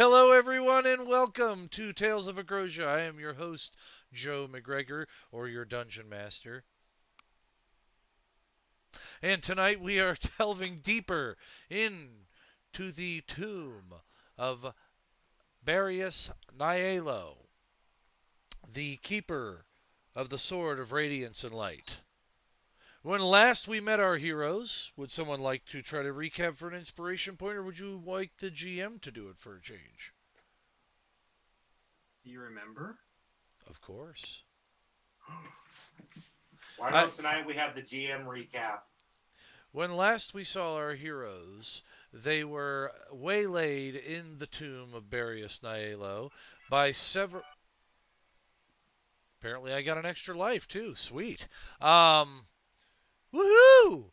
Hello, everyone, and welcome to Tales of Agrosia. I am your host, Joe McGregor, or your Dungeon Master. And tonight we are delving deeper into the tomb of Barius Nialo, the keeper of the Sword of Radiance and Light. When last we met our heroes, would someone like to try to recap for an inspiration point, or would you like the GM to do it for a change? Do you remember? Of course. Why I, don't tonight we have the GM recap? When last we saw our heroes, they were waylaid in the tomb of Barius Nialo by several. Apparently, I got an extra life too. Sweet. Um, Woohoo!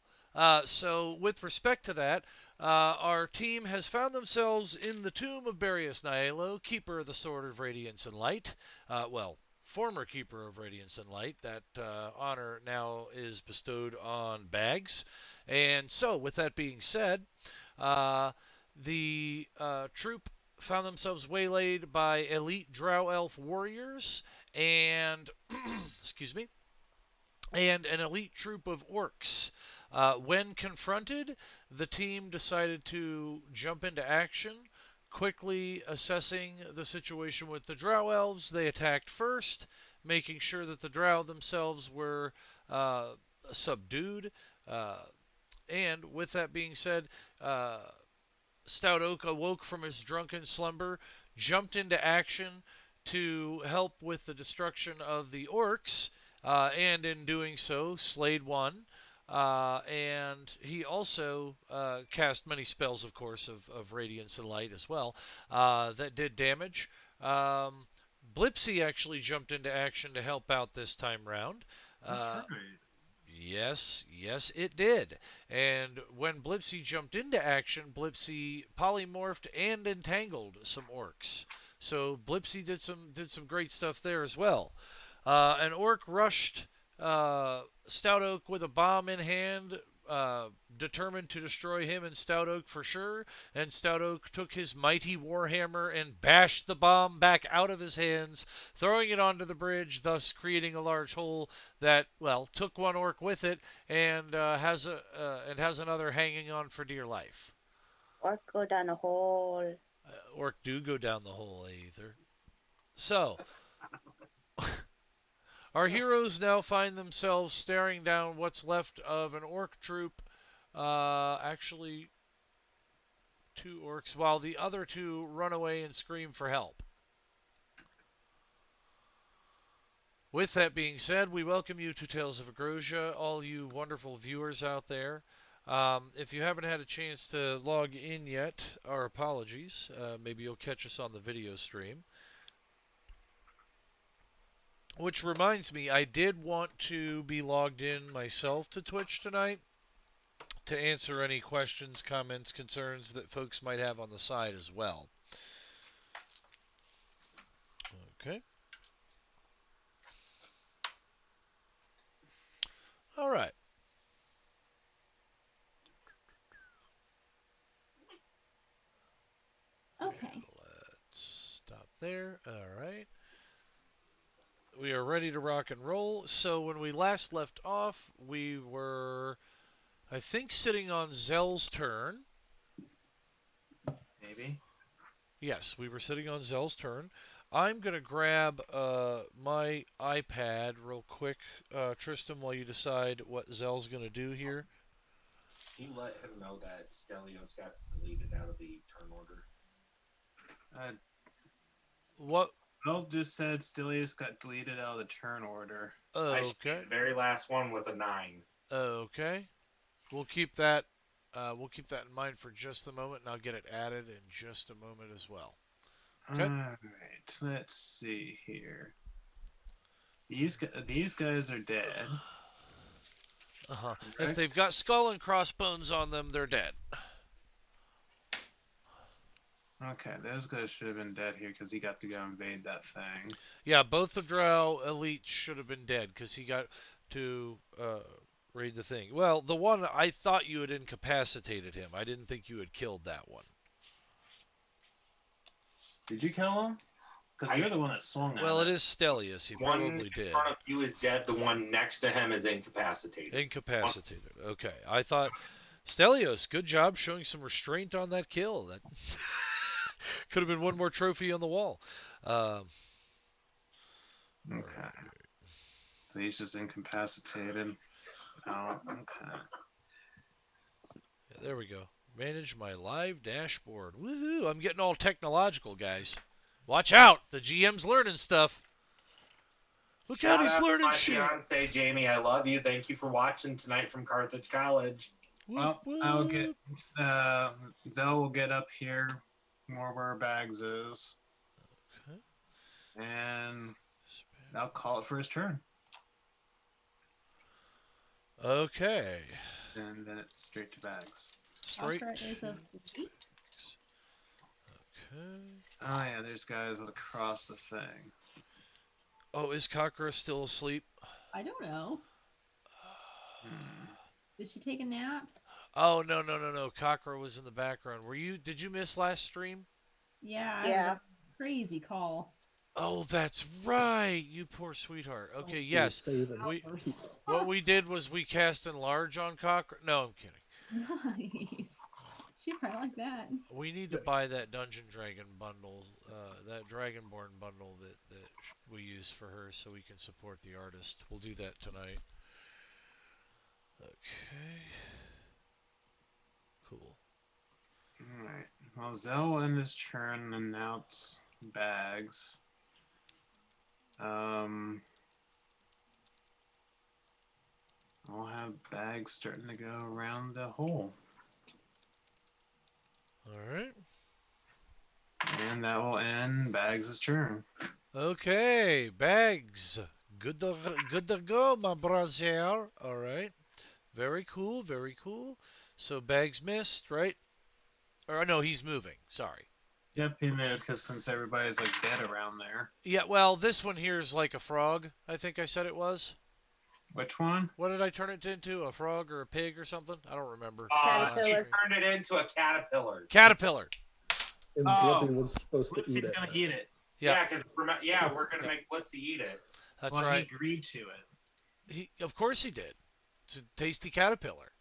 So, with respect to that, our team has found themselves in the tomb of Barius Nialo, keeper of the Sword of Radiance and Light. Former keeper of Radiance and Light. That honor now is bestowed on Bags. And so, with that being said, uh, the troop found themselves waylaid by elite Drow Elf warriors and, excuse me, and an elite troop of orcs. When confronted, the team decided to jump into action. Quickly assessing the situation with the Drow elves, they attacked first, making sure that the Drow themselves were uh, subdued. Uh, and with that being said, uh, Stout Oak awoke from his drunken slumber, jumped into action to help with the destruction of the orcs, and in doing so, slayed one. And he also cast many spells, of course, of Radiance and Light as well, that did damage. Um, Blipsy actually jumped into action to help out this time round. That's Uh, right. yes, it did. And when Blipsy jumped into action, Blipsy polymorphed and entangled some orcs. So Blipsy did some great stuff there as well. An orc rushed Stout Oak with a bomb in hand, determined to destroy him and Stout Oak for sure. And Stout Oak took his mighty warhammer and bashed the bomb back out of his hands, throwing it onto the bridge, thus creating a large hole that, well, took one orc with it and has another hanging on for dear life. Or go down a hole. Orc do go down the hole, Aether. So, our heroes now find themselves staring down what's left of an orc troop. Actually, two orcs, while the other two run away and scream for help. With that being said, we welcome you to Tales of Agrosia, all you wonderful viewers out there. If you haven't had a chance to log in yet, our apologies. Maybe you'll catch us on the video stream. Which reminds me, I did want to be logged in myself to Twitch tonight to answer any questions, comments, concerns that folks might have on the side as well. Okay. All right. Okay. Let's stop there. All right. We are ready to rock and roll. So when we last left off, we were, I think, sitting on Zell's turn. Maybe. Yes, we were sitting on Zell's turn. I'm going to grab my iPad real quick, Tristan, while you decide what Zell's going to do here. Can you let him know that Stelios got deleted out of the turn order? Uh, What? Bill just said Stilius got deleted out of the turn order. I should be Okay. the very last one with a 9. Okay. We'll keep that. We'll keep that in mind for just a moment, and I'll get it added in just a moment as well. Okay. Alright, let's see here. These guys are dead. Uh-huh. If Correct? they've got skull and crossbones on them, they're dead. Okay, those guys should have been dead here because he got to go invade that thing. Yeah, both the Drow elites should have been dead because he got to raid the thing. Well, the one I thought you had incapacitated him. I didn't think you had killed that one. Did you kill him? Because you're the one that swung at Well, it it. is Stelios. He One probably in did. front of you is dead. The one next to him is incapacitated. Incapacitated. Okay. I thought Stelios, good job showing some restraint on that kill. That could have been one more trophy on the wall. Okay. So he's just incapacitated. Oh, okay. Yeah, there we go. Manage my live dashboard. Woohoo! I'm getting all technological, guys. Watch out! The GM's learning stuff. Look out, Shout he's out to learning my shit. fiance Jamie. I love you. Thank you for watching tonight from Carthage College. Well, Whoop, I'll whoop. get Zell will get up here more where Bags is, Okay. and I'll call it for his turn, Okay. and then it's straight to Bags. Straight. Opera is to- asleep. Okay. Oh yeah, there's guys across the thing. Oh, is Kakra still asleep? I don't know. Hmm. Did she take a nap? Oh, no. Kakra was in the background. Did you miss last stream? Yeah. Yeah. Crazy call. Oh, that's right. You poor sweetheart. Okay, You're yes. saving We it. what we did was we cast enlarge on Kakra. No, I'm kidding. Nice. She probably like that. We need to buy that Dungeon Dragon bundle, that Dragonborn bundle that we use for her, so we can support the artist. We'll do that tonight. Okay. Cool. All right. Well, Zell will end his turn, and now it's Bags. I'll have Bags starting to go around the hole, All right. and that will end Bags' turn. Okay, Bags. Good to go, my brother. All right. Very cool. Very cool. So Bags missed, right? Or no, he's moving. Sorry. Yep, he moved because since everybody's like dead around there. Yeah. Well, this one here is like a frog. I think I said it was. Which one? What did I turn it into? A frog or a pig or something? I don't remember. He Caterpillar. turned it into a caterpillar. Caterpillar. And Oh. Blippi was supposed to eat He's it. gonna eat it. Yeah. Yeah, because we're gonna make Blipsy eat it. That's Well, right. he agreed to it. Of course he did. It's a tasty caterpillar.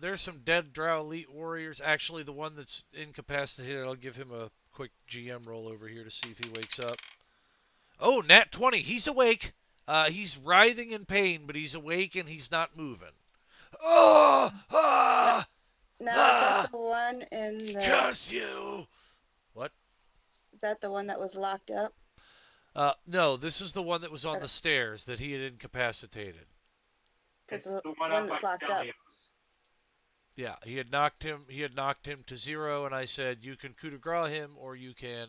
There's some dead Drow Elite warriors. Actually, the one that's incapacitated, I'll give him a quick GM roll over here to see if he wakes up. Oh, nat 20. He's awake. He's writhing in pain, but he's awake and he's not moving. Oh! Ah! Now, is Ah! that the one in the? Curse you! What? Is that the one that was locked up? No, this is the one that was on the stairs that he had incapacitated. Because It's the the one one up that's by locked up. Stelios. Yeah, he had knocked him to 0, and I said you can coup de grace him or you can,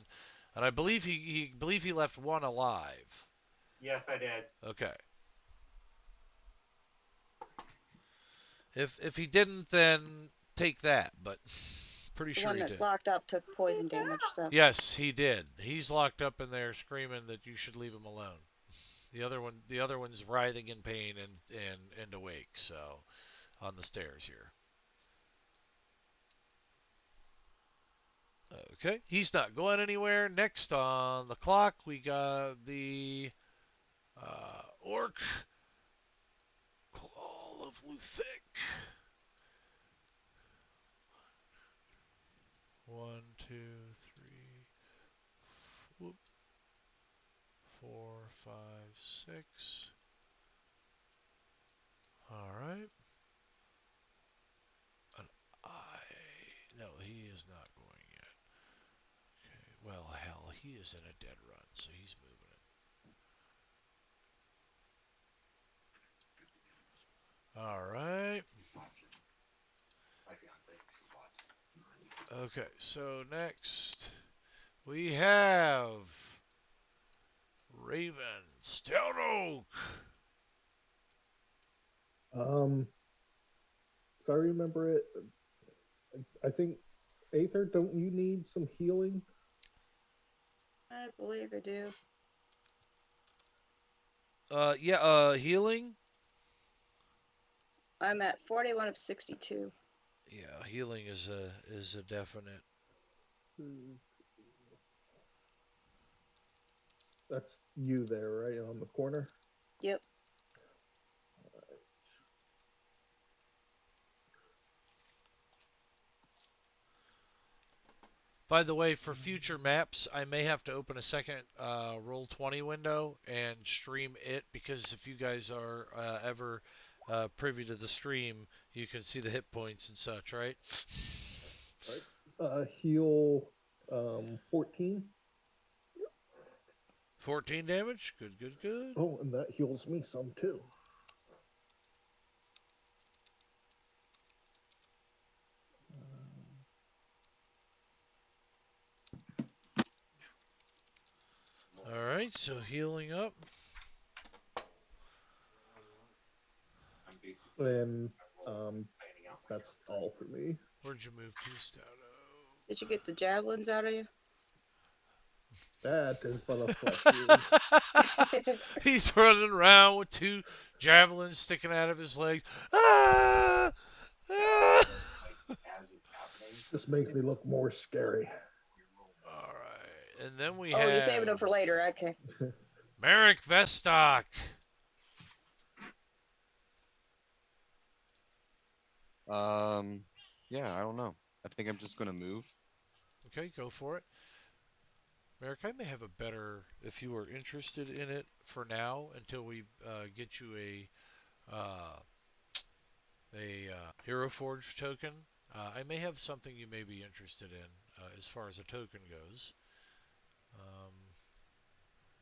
and I believe he left one alive. Yes, I did. Okay. If he didn't, then take that, but pretty The sure one he that's did. locked up took poison damage. So Yes, he did. He's locked up in there screaming that you should leave him alone. The other one's writhing in pain and awake, so on the stairs here. Okay, he's not going anywhere. Next on the clock, we got the Orc Claw of Luthek. 1, 2, 3, whoop, 4, 5, 6. All right. No, he is not going yet. Okay. Well, hell, he is in a dead run, so he's moving it. All right. My fiance is watching. Okay, so next we have Raven Stout Oak. So I remember it. I think Aether, don't you need some healing? I believe I do. Healing. I'm at 41 of 62. Yeah, healing is a definite. That's you there, right on the corner. Yep. By the way, for future maps, I may have to open a second Roll20 window and stream it because if you guys are ever privy to the stream, you can see the hit points and such, right? Heal 14. 14 damage. Good, good, good. Oh, and that heals me some too. All right, so healing up. I'm basically And planning out my that's all for me. Where'd you move to, Stouto? Did you get the javelins out of you? That is but a flesh wound. He's running around with 2 javelins sticking out of his legs. Ah! Ah! as it's happening. This makes me look more scary. All right, and then we Oh, have you're saving them for later. Okay. Merrick Vestock. Yeah, I don't know. I think I'm just gonna move. Okay, go for it. Merrick, I may have a better, if you are interested in it for now, until we get you a Hero Forge token. I may have something you may be interested in as far as a token goes.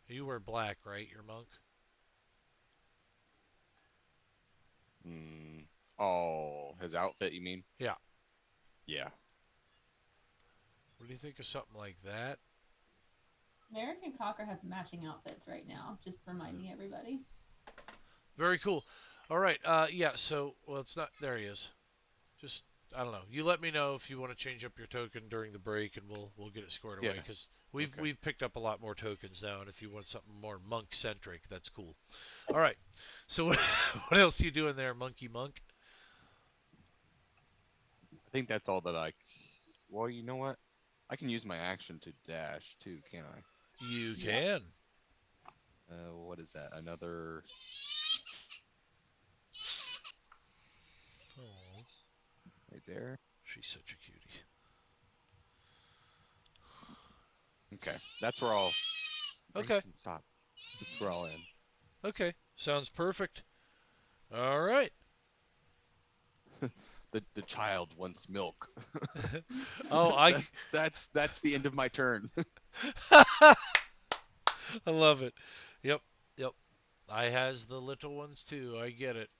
You wear black, right? You're monk? Oh, his outfit, you mean? Yeah. Yeah. What do you think of something like that? American Cocker have matching outfits right now, just reminding everybody. Very cool. All right. Yeah. So, well, it's not. There he is. Just, I don't know. You let me know if you want to change up your token during the break, and we'll get it squared away Yeah. because Okay. we've picked up a lot more tokens now, and if you want something more monk centric, that's cool. All right. So what else you doing there, Monkey Monk? I think that's all that I. Well, you know what? I can use my action to dash too, can't I? You Yeah. can. What is that? Another. Oh, Right there. she's such a cutie. Okay, that's where I'll. Okay. Grayson, stop. That's where I'll end. Okay. Sounds perfect. All right. The child wants milk. Oh, that's the end of my turn. I love it. Yep. Yep. I has the little ones too. I get it.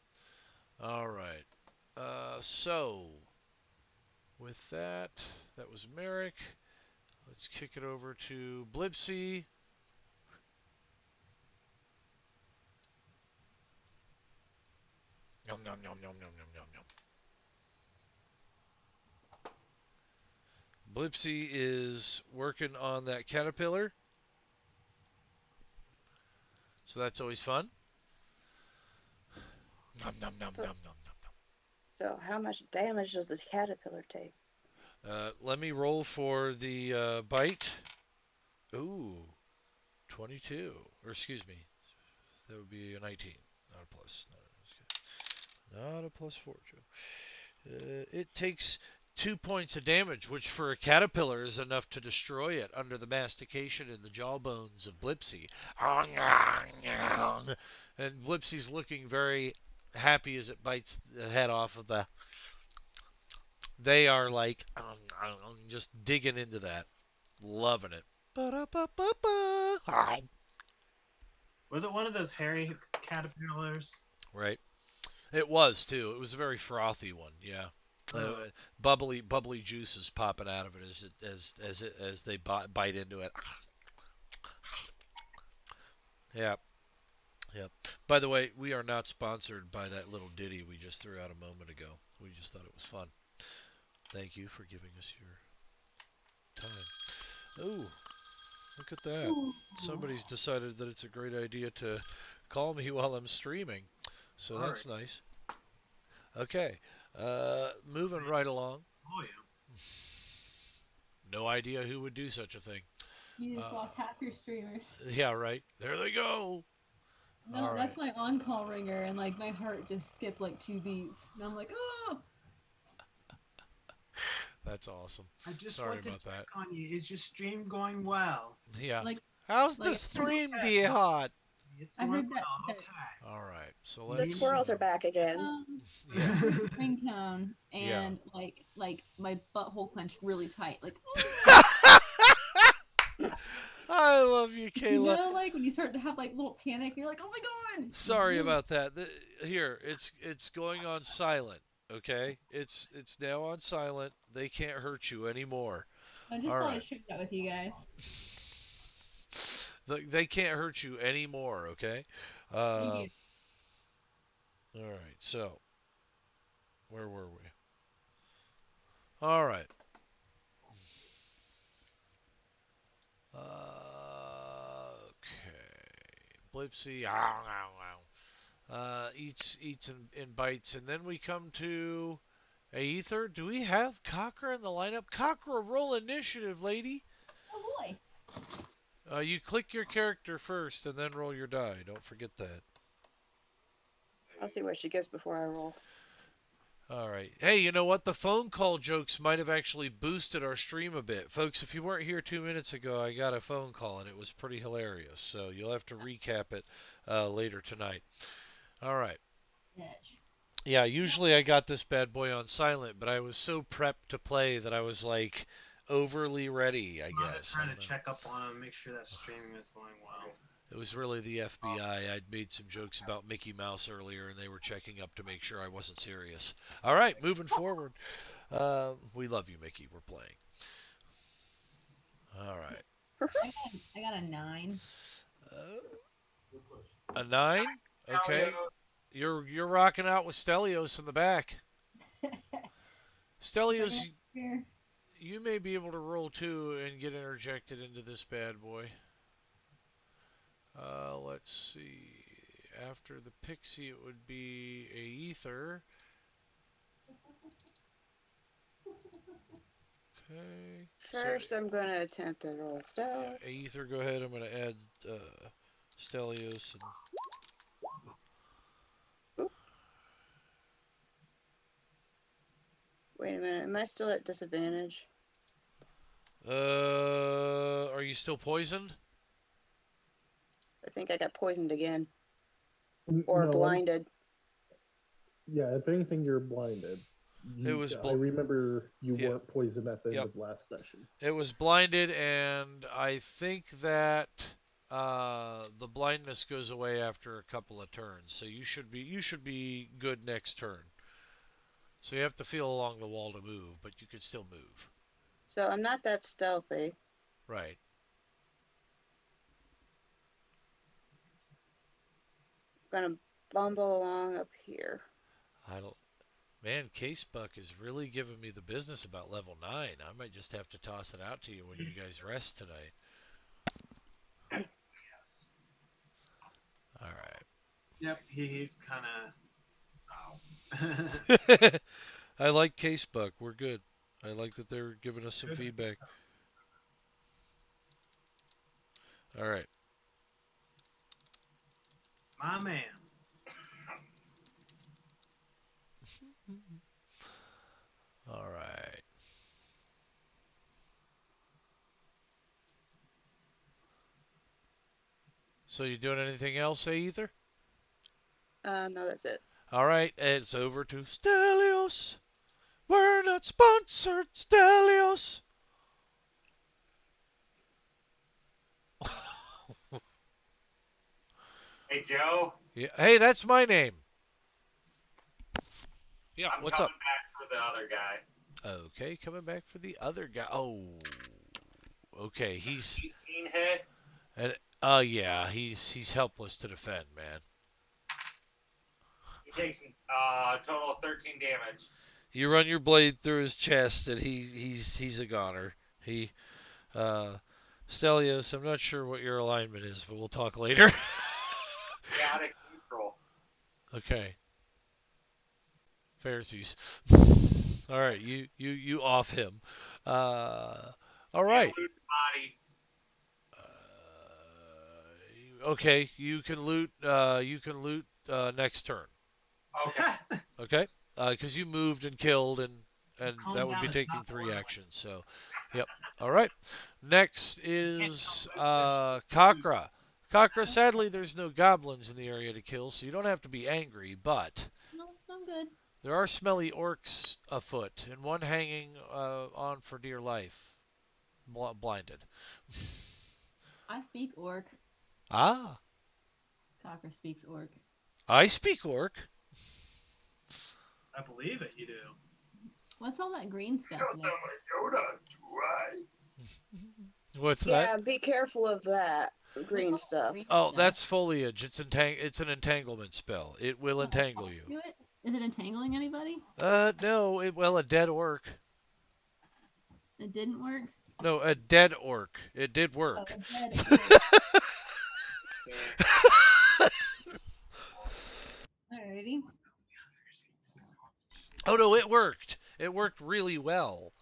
All right. So with that, that was Merrick. Let's kick it over to Blipsy. Yum yum yum yum yum yum yum yum. Blipsy is working on that caterpillar, so that's always fun. Nom nom nom So- nom nom nom. So how much damage does this caterpillar take? Let me roll for the bite. Ooh, 22. Or excuse me, that would be a 19, not a plus. Not a plus 4, Joe. It takes 2 points of damage, which for a caterpillar is enough to destroy it under the mastication and the jawbones of Blipsy. And Blipsy's looking very happy as it bites the head off of the. They are like just digging into that, loving it. Ba-da-ba-ba-ba. Was it one of those hairy caterpillars? Right. It was too. It was a very frothy one. Yeah. Bubbly juices popping out of it as they bite into it. Yeah. Yep. By the way, we are not sponsored by that little ditty we just threw out a moment ago. We just thought it was fun. Thank you for giving us your time. Ooh, look at that. Somebody's decided that it's a great idea to call me while I'm streaming. So All that's nice. Okay. Moving right along. Oh yeah. No idea who would do such a thing. You just Uh, lost half your streamers. Yeah, right. There they go. No, All that's right. my on-call ringer, and like my heart just skipped like 2 beats, and I'm like, oh. That's awesome. I just Sorry want to about check that. on you. Is your stream going well? Yeah. Like, How's the like stream, dear heart? It's I going heard well. that Okay. All right. So The let's. squirrels are back again. Yeah. ringtone, Yeah. and like my butthole clenched really tight, like I love you, you Kayla. know, like when you start to have like little panic, you're like, oh my god. Sorry about that. Here, it's going on silent. Okay, it's now on silent. They can't hurt you anymore. I just All thought right. I'd share that with you guys. They can't hurt you anymore. Okay. Thank you. All right. So where were we? All right. Okay. Blipsy. Eats and bites, and then we come to Aether. Do we have Cocker in the lineup? Cocker, roll initiative, lady. Oh boy. You click your character first, and then roll your die. Don't forget that. I'll see what she gets before I roll. All right. Hey, you know what? The phone call jokes might have actually boosted our stream a bit. Folks, if you weren't here 2 minutes ago, I got a phone call, and it was pretty hilarious. So you'll have to recap it later tonight. All right. Bitch. Yeah, usually I got this bad boy on silent, but I was so prepped to play that I was like overly ready, I I'm guess. I trying don't to know. check up on him, make sure that streaming is going well. It was really the FBI. I'd made some jokes about Mickey Mouse earlier, and they were checking up to make sure I wasn't serious. All right, moving forward. We love you, Mickey. We're playing. All right. I got a 9. A 9? Okay. You're rocking out with Stelios in the back. Stelios, Here. you may be able to roll 2 and get interjected into this bad boy. Let's see. After the pixie, it would be Aether. Okay. First, I'm going to attempt to roll stealth. Aether, go ahead. I'm going to add Stelios. And... Oop. Wait a minute. Am I still at disadvantage? Are you still poisoned? I think I got poisoned again. N- Or no, blinded. Yeah, if anything, you're blinded. It was I remember you Yeah. weren't poisoned at the end Yep. of last session. It was blinded, and I think that the blindness goes away after a couple of turns. So you should be good next turn. So you have to feel along the wall to move, but you could still move. So I'm not that stealthy. Right. I'm going to bumble along up here. I don't. Man, Casebuck is really giving me the business about level 9. I might just have to toss it out to you when you guys rest tonight. Yes. All right. Yep, he's kind of. I like Casebuck. We're good. I like that they're giving us some Good. feedback. All right. My man. All right. So you doing anything else, Aether? No, that's it. All right, it's over to Stelios. We're not sponsored, Stelios. Hey, Joe. Yeah. Hey, that's my name. Yeah, I'm what's up? coming back for the other guy. Okay, coming back for the other guy. Oh, okay. He's 18 hit. and yeah, he's helpless to defend, man. He takes total of 13 damage. You run your blade through his chest, and he's a goner. He Stelios, I'm not sure what your alignment is, but we'll talk later. Chaotic neutral. Okay. Pharisees. All right, you off him. All right. Loot body. Okay, you can loot. You can loot next turn. Okay. Okay, because you moved and killed, and Just calm that would down be and taking not 3 worry. actions. So, yep. All right. Next can't is help it. Kakra. Kakra. Sadly, there's no goblins in the area to kill, so you don't have to be angry. But No, I'm good. there are smelly orcs afoot, and one hanging on for dear life, blinded. I speak orc. Ah, Cocker speaks orc. I speak orc. I believe it, you do. What's all that green stuff? Sounds There? like Yoda. Try. What's that? Yeah, be careful of that What's green all that stuff. green Oh, stuff? that's foliage. It's an entanglement spell. It will Oh, entangle you. do it? Is it entangling anybody? No. A dead orc. It didn't work. No, a dead orc. It did Oh, work. it did. Alrighty. Oh no, it worked. It worked really well.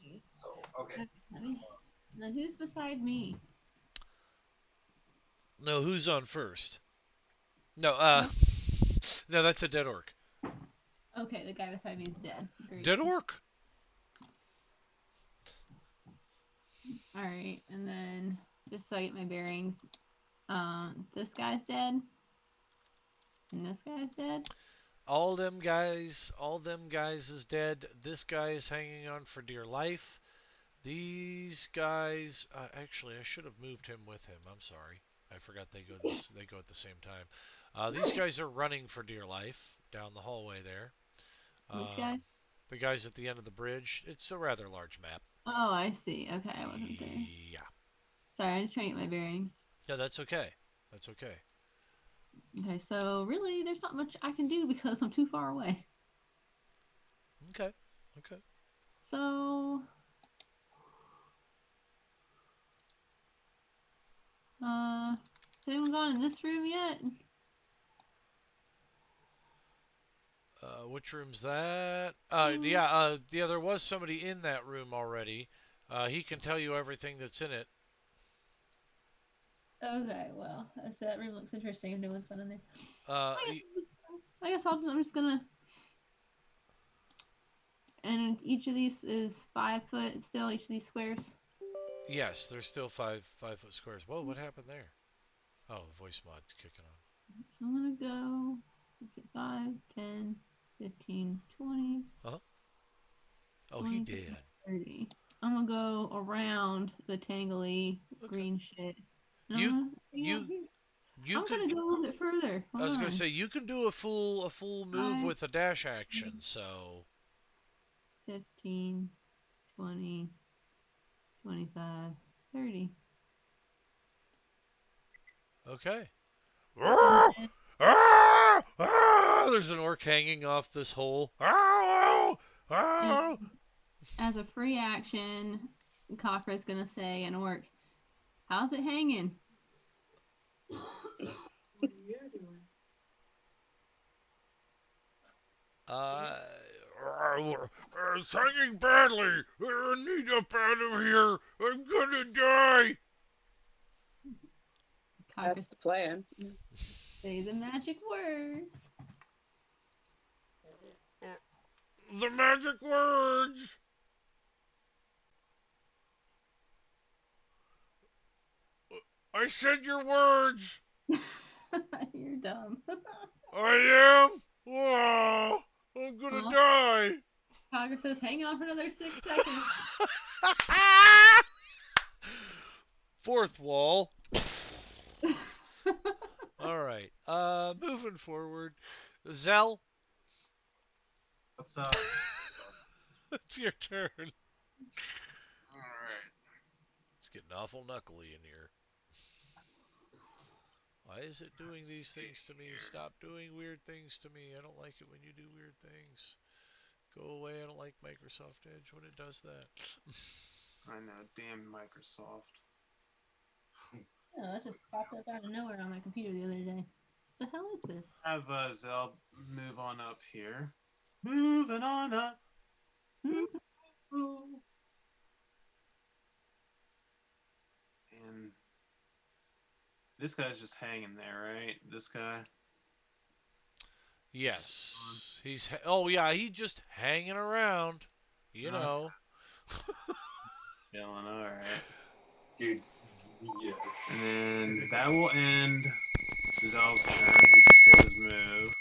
Jeez. Oh, okay. Let me. Then who's beside me? No, who's on first? No, no, that's a dead orc. Okay, the guy beside me is dead. Great. Dead orc. All right, and then just so I get my bearings, this guy's dead, and this guy's dead. All them guys is dead. This guy is hanging on for dear life. These guys, actually, I should have moved him with him. I'm sorry. I forgot they go at the same time. These guys are running for dear life down the hallway there. Which guy? The guys at the end of the bridge. It's a rather large map. Oh, I see. Okay, I wasn't there. Yeah. Sorry, I'm just trying to get my bearings. Yeah, that's okay. That's okay. Okay, so really, there's not much I can do because I'm too far away. Okay. Okay. So, has anyone gone in this room yet? Which room's that? Mm. Yeah, there was somebody in that room already. He can tell you everything that's in it. Okay, well, so that room looks interesting if no one's gone in there. Uh, I guess I'm just gonna. And each of these is 5 foot still, each of these squares. yes, there's still 5 foot squares. Whoa, what happened there? Oh, voice mod's kicking on. So I'm gonna go, let's see, 5, 10, 15, 20. Oh, he 20, did. 30. I'm gonna go around the tangly Okay. green shit. And You- I'm gonna, You I'm can. gonna go a little bit further. I was Hold gonna on. say you can do a full move 5, with a dash action. So 15, 20, 25, 30. okay. And then There's an orc hanging off this hole. Ah! as a free action, Cochra's gonna say an orc, how's it hanging? What are you doing? It's hanging badly. I need up out of here. I'm gonna die. Cochra, That's the plan. say the magic words. The magic words. I said your words. You're dumb. I am. Oh, I'm gonna Well. die. Cochra says, hang on for another 6 seconds. Fourth wall. All right. Moving forward. Zell, What's up? it's your turn. Alright. It's getting awful knuckly in here. Why is it doing these things to me? Stop doing weird things to me. I don't like it when you do weird things. Go away. I don't like Microsoft Edge when it does that. I know, damn Microsoft. Oh, that just popped up out of nowhere on my computer the other day. What the hell is this? Have Zell move on up here. Moving on up. Hmm? Ooh. This guy's just hanging there, right? This guy. Yes. Oh yeah, he's just hanging around. You Okay. know. Feeling alright. Dude, yeah. And then that will end Zell's turn. He just did his move.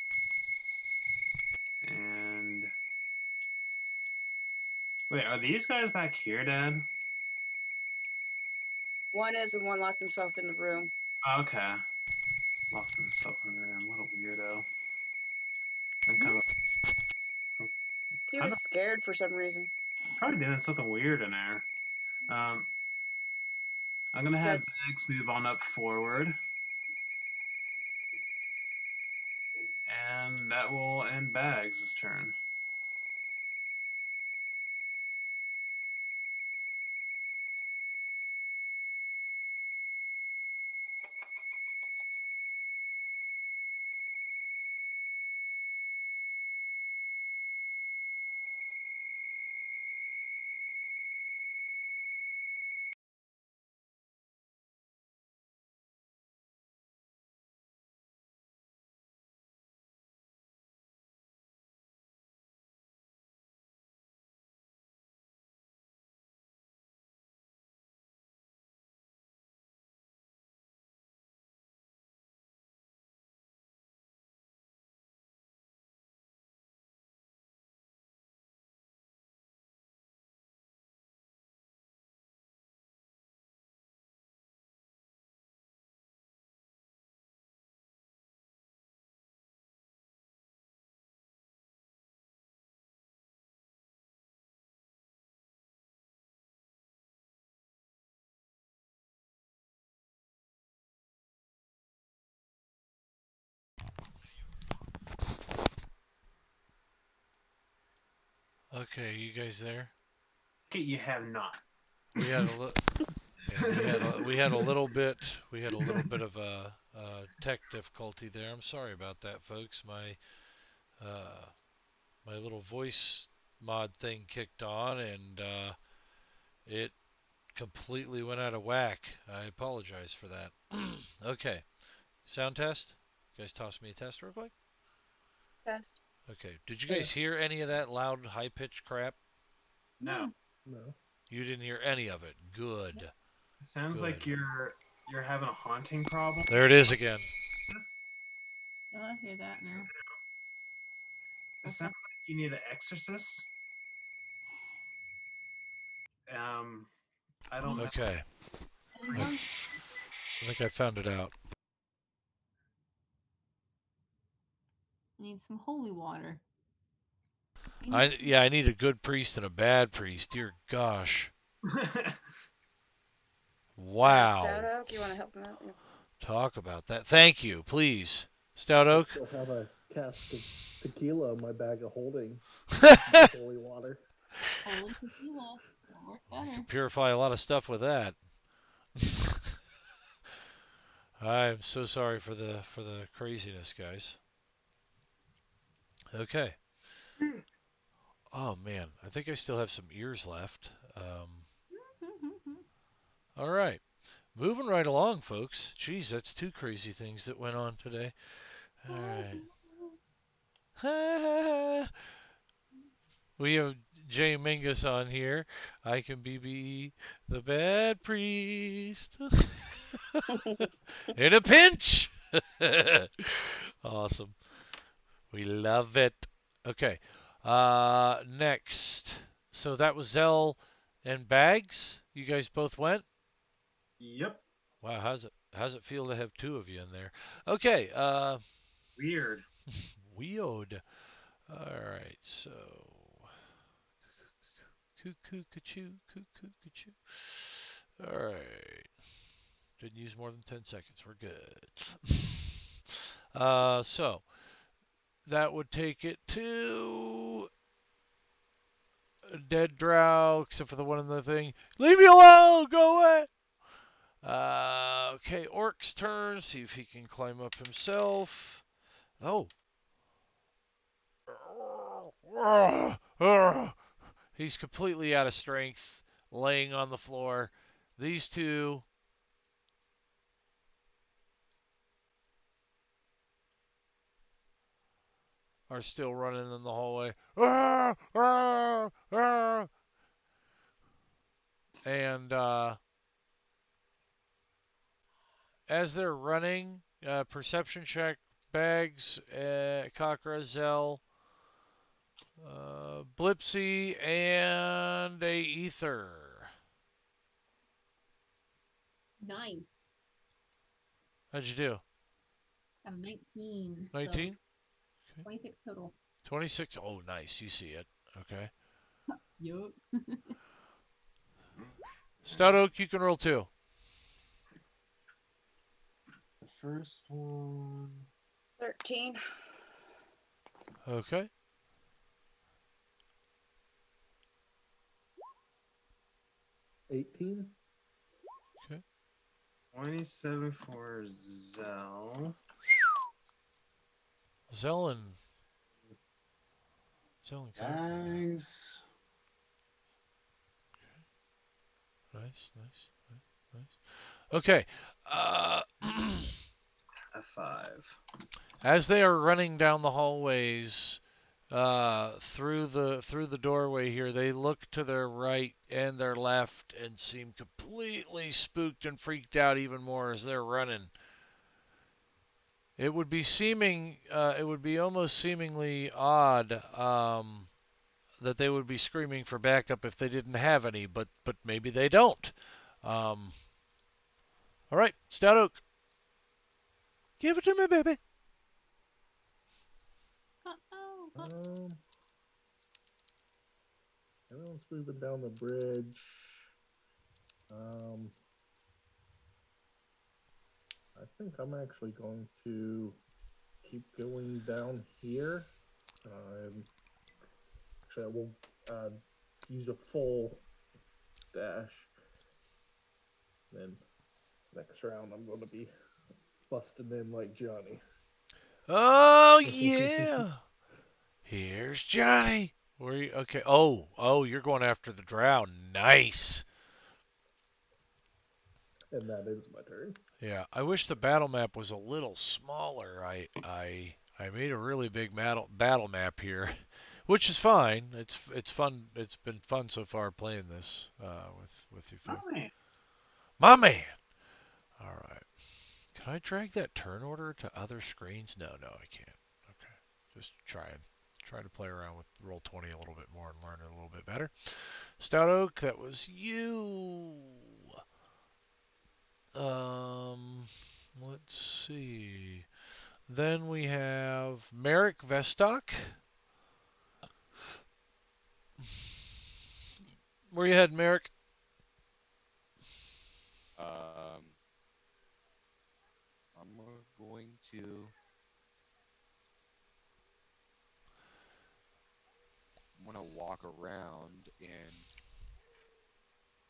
And wait, are these guys back here, Dad? One is and one locked himself in the room. Okay. Locked himself in the room. What a weirdo. I'm kind of He was scared for some reason. probably doing something weird in there. I'm gonna have Says- Bags move on up forward. And that will end Bags' turn. Okay, you guys there? Okay, you have not. We had a little. Yeah, we had a little bit of a tech difficulty there. I'm sorry about that, folks. My little voice mod thing kicked on and it completely went out of whack. I apologize for that. Okay, sound test. You guys toss me a test real quick. Test. Okay, did you guys hear any of that loud, high-pitched crap? No. No. You didn't hear any of it. Good. It sounds Good. like you're having a haunting problem. There it is again. This Oh, I hear that now. it sounds like you need an exorcist. I don't know. Okay, And I one- think I found it out. I need some holy water. I need a good priest and a bad priest. Dear gosh. Wow. Stout Oak, you want to help him out? Yeah. Talk about that. Thank you, please. Stout I Oak. still have a cask of tequila in my bag of holding. Holy water. Holy tequila. That'll work better. Purify a lot of stuff with that. I'm so sorry for the craziness, guys. Okay. Oh man, I think I still have some ears left. All right. Moving right along, folks. Geez, that's two crazy things that went on today. All right. We have Jay Mingus on here. I can be the bad priest. In a pinch. Awesome. We love it. Okay. Next. So that was Zell and Bags. You guys both went? Yep. Wow, how's it feel to have two of you in there? Okay, Weird. weird. Alright, so cuckoo ka-choo, cuckoo ka-choo. Alright. Didn't use more than 10 seconds. We're good. So that would take it to a dead drow, except for the one in the thing. Leave me alone! Go away! Okay, Orc's turn. See if he can climb up himself. Oh. He's completely out of strength, laying on the floor. These two are still running in the hallway. Ah, ah, ah. And as they're running, perception check, Bags, Kakra, Zell, Blipsy, and a Ether. Nice. How'd you do? Got a 19. 19? So 26 total. 26? Oh, nice. You see it. Okay. Yup. Stout Oak, you can roll 2. The first one. 13. Okay. $18. 27 for Zell. Zell and Kakra. Bags. Nice. Okay. A 5. As they are running down the hallways, through the doorway here, they look to their right and their left and seem completely spooked and freaked out even more as they're running. It would be almost seemingly odd that they would be screaming for backup if they didn't have any, but maybe they don't. All right, Stout Oak, give it to me, baby. Everyone's moving down the bridge. I think I'm actually going to keep going down here. Actually, I will use a full dash. Then next round, I'm going to be busting in like Johnny. Oh yeah. Here's Johnny. Where you? Okay. Oh, you're going after the drow. Nice. And that is my turn. Yeah, I wish the battle map was a little smaller. I made a really big battle map here, which is fine. It's fun. It's been fun so far playing this with you folks. Oh, man. My man. All right. Can I drag that turn order to other screens? No, I can't. Okay. Just try to play around with Roll20 a little bit more and learn it a little bit better. Stout Oak, that was you. Let's see. Then we have Merrick Vestock. Where you headed, Merrick? I'm going to. I'm gonna walk around, and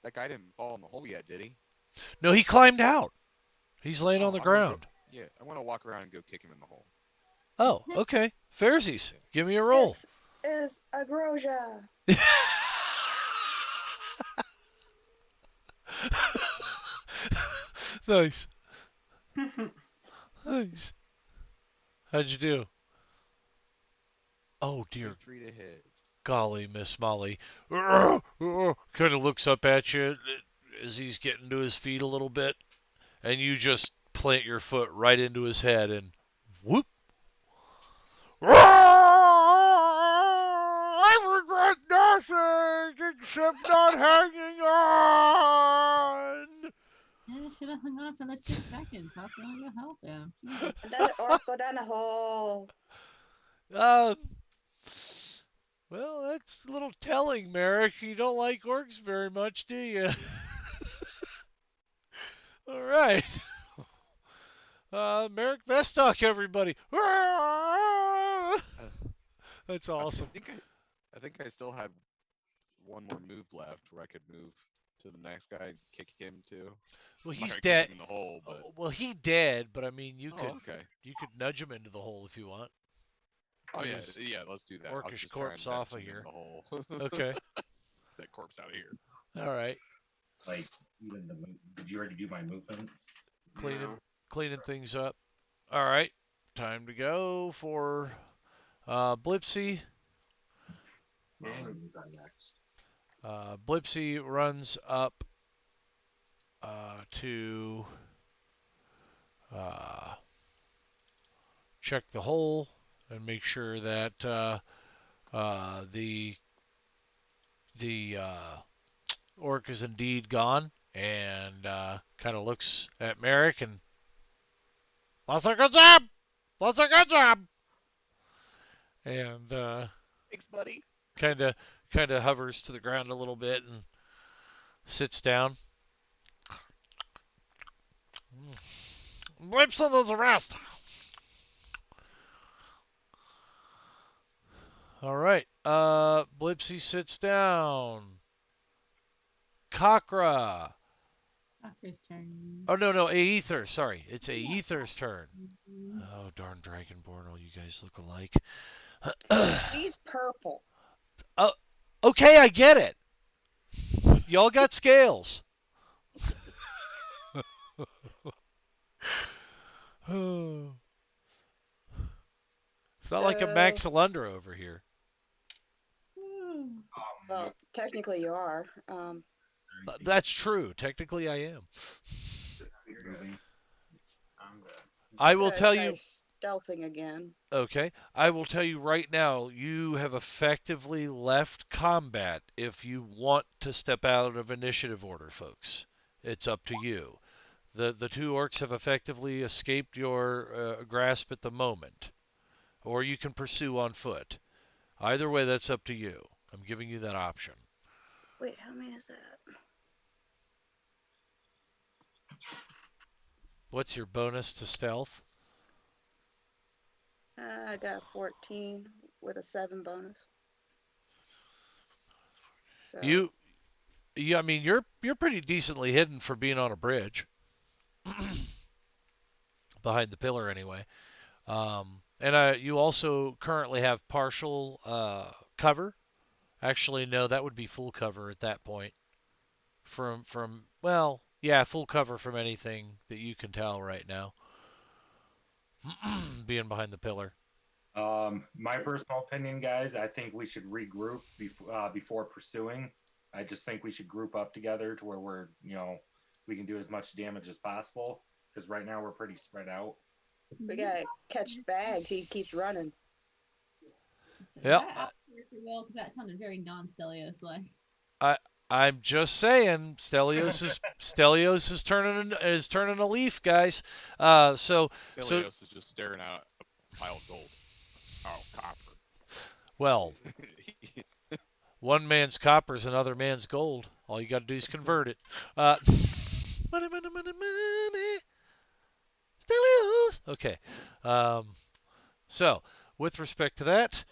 that guy didn't fall in the hole yet, did he? No, he climbed out. He's laying on the I'm gonna ground. yeah, I want to walk around and go kick him in the hole. Oh, okay. Fairsies, give me a roll. This is Agrosia. Nice. Nice. How'd you do? Oh dear 3 to hit. golly, Miss Molly. Kind of looks up at you as he's getting to his feet a little bit, and you just plant your foot right into his head and whoop. I regret nothing except not hanging on. Yeah, should have hung on for another 6 seconds. I was going to help him. Jesus. Let an orc go down the hole. Well, that's a little telling, Merrick. You don't like orcs very much, do you? All right. Merrick Vestock, everybody. That's awesome. I think I still had one more move left where I could move to the next guy and kick him too. Well, I'm not he's gonna kick dead. him in the hole, but Well, he dead, but I mean, you oh, could okay. you could nudge him into the hole if you want. Oh yeah, His yeah. Let's do that. I'll orcish just try corpse and off nudge of him in here. the hole. Okay. That corpse out of here. All right. Like, even the did you already do my movements? Cleaning things up. All right. Time to go for Blipsy. Manny's on next. Blipsy runs up to check the hole and make sure that the orc is indeed gone, and kind of looks at Merrick and that's a good job. That's a good job. And Thanks, buddy. kind of hovers to the ground a little bit and sits down. Blipson is arrest. All right. Blipsy sits down. Cockra. Doctor's turn. Oh no, Aether. Sorry, it's Aether's turn. Mhm. Oh darn Dragonborn! All you guys look alike. He's purple. Okay, I get it. Y'all got scales. It's not like a Max Alundra over here. Well, technically you are. That's true. Technically, I am. Moving. I'm good. I will gotta tell try you. stealthing again. Okay, I will tell you right now. You have effectively left combat. If you want to step out of initiative order, folks, it's up to you. The two orcs have effectively escaped your grasp at the moment, or you can pursue on foot. Either way, that's up to you. I'm giving you that option. Wait, how many is that? What's your bonus to stealth? I got 14 with a 7 bonus. So I mean, you're pretty decently hidden for being on a bridge, behind the pillar anyway. And you also currently have partial cover. Actually, no, that would be full cover at that point. From well, yeah, full cover from anything that you can tell right now. Being behind the pillar. My personal opinion, guys, I think we should regroup before pursuing. I just think we should group up together to where we can do as much damage as possible. Because right now we're pretty spread out. we gotta catch Bags. He keeps running. Yeah. Well, because that sounded very non-Stelios like. I'm just saying, Stelios is turning a leaf, guys. So Stelios is just staring at a pile of gold. Oh, copper. well, one man's copper is another man's gold. All you got to do is convert it. Money, money, money, money. Stelios. Okay. So with respect to that,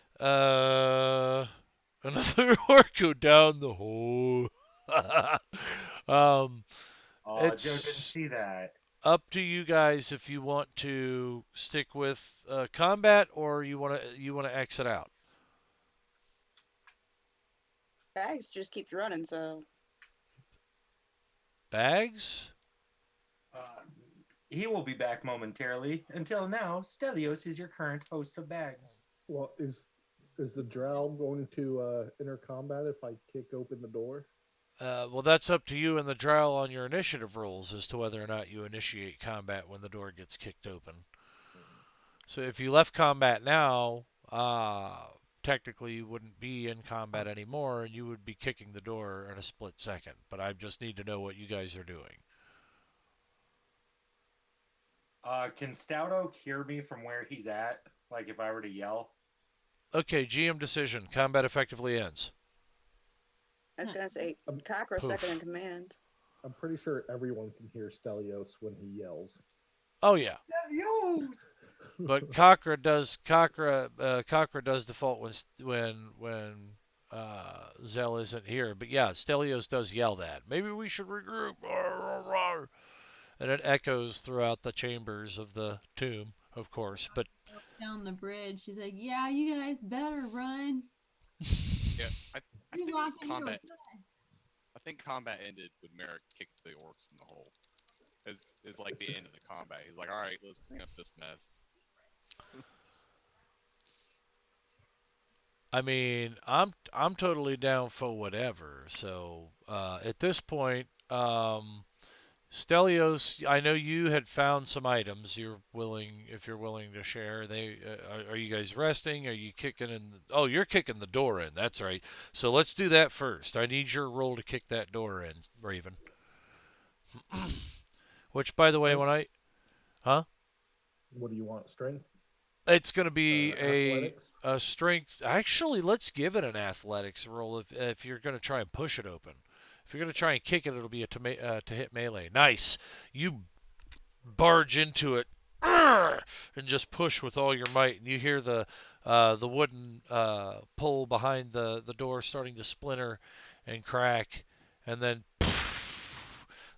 another orc go down the hole. Oh, Joe didn't It's see that. up to you guys if you want to stick with combat or you want to exit out. Bags just keeps running, so Bags? He will be back momentarily. Until now, Stelios is your current host of Bags. Well, is the drow going to enter combat if I kick open the door? Well, that's up to you and the drow on your initiative rolls as to whether or not you initiate combat when the door gets kicked open. So if you left combat now, technically you wouldn't be in combat anymore, and you would be kicking the door in a split second. But I just need to know what you guys are doing. Can Stout Oak hear me from where he's at? Like if I were to yell? Okay, GM decision. Combat effectively ends. I was gonna say Cockra second in command. I'm pretty sure everyone can hear Stelios when he yells. Oh yeah. Stelios! But Cockra does default when Zell isn't here. But yeah, Stelios does yell that. Maybe we should regroup. And it echoes throughout the chambers of the tomb, of course. But Down the bridge, she's like, "Yeah, you guys better run. Yeah, I You think locked in here combat. with us." I think combat ended when Merrick kicked the orcs in the hole. Is like the end of the combat. He's like, all right, let's clean up this mess. I mean, I'm totally down for whatever. So at this point, Stelios, I know you had found some items. If you're willing to share. Are you guys resting? Are you kicking in? Oh, you're kicking the door in. That's right. So let's do that first. I need your roll to kick that door in, Raven. Which, by the way, Strength? huh? What do you want? Strength? It's going to be Athletics? a strength. Actually, let's give it an athletics roll if you're going to try and push it open. If you're going to try and kick it, it'll be to hit melee. Nice. You barge into it and just push with all your might, and you hear the wooden pole behind the door starting to splinter and crack, and then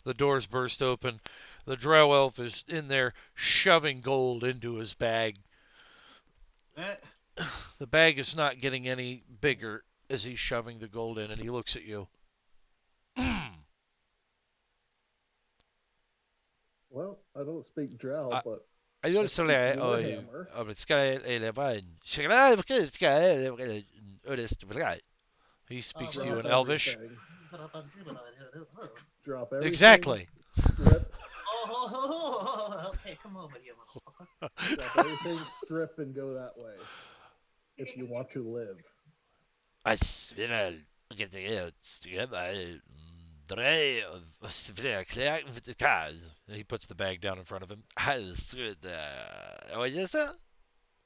the doors burst open. The Drow elf is in there shoving gold into his bag. Eh, The bag is not getting any bigger as he's shoving the gold in, and he looks at you. Well, I don't speak Drow, I- but Jag I speak Warhammer. He speaks to Oh, you in Drop Elvish. everything. oh, Drop everything. Exactly. Strip. okay, come over here, motherfucker. Drop everything, strip, and go that way. If you want to live. And he puts the bag down in front of him. What is that?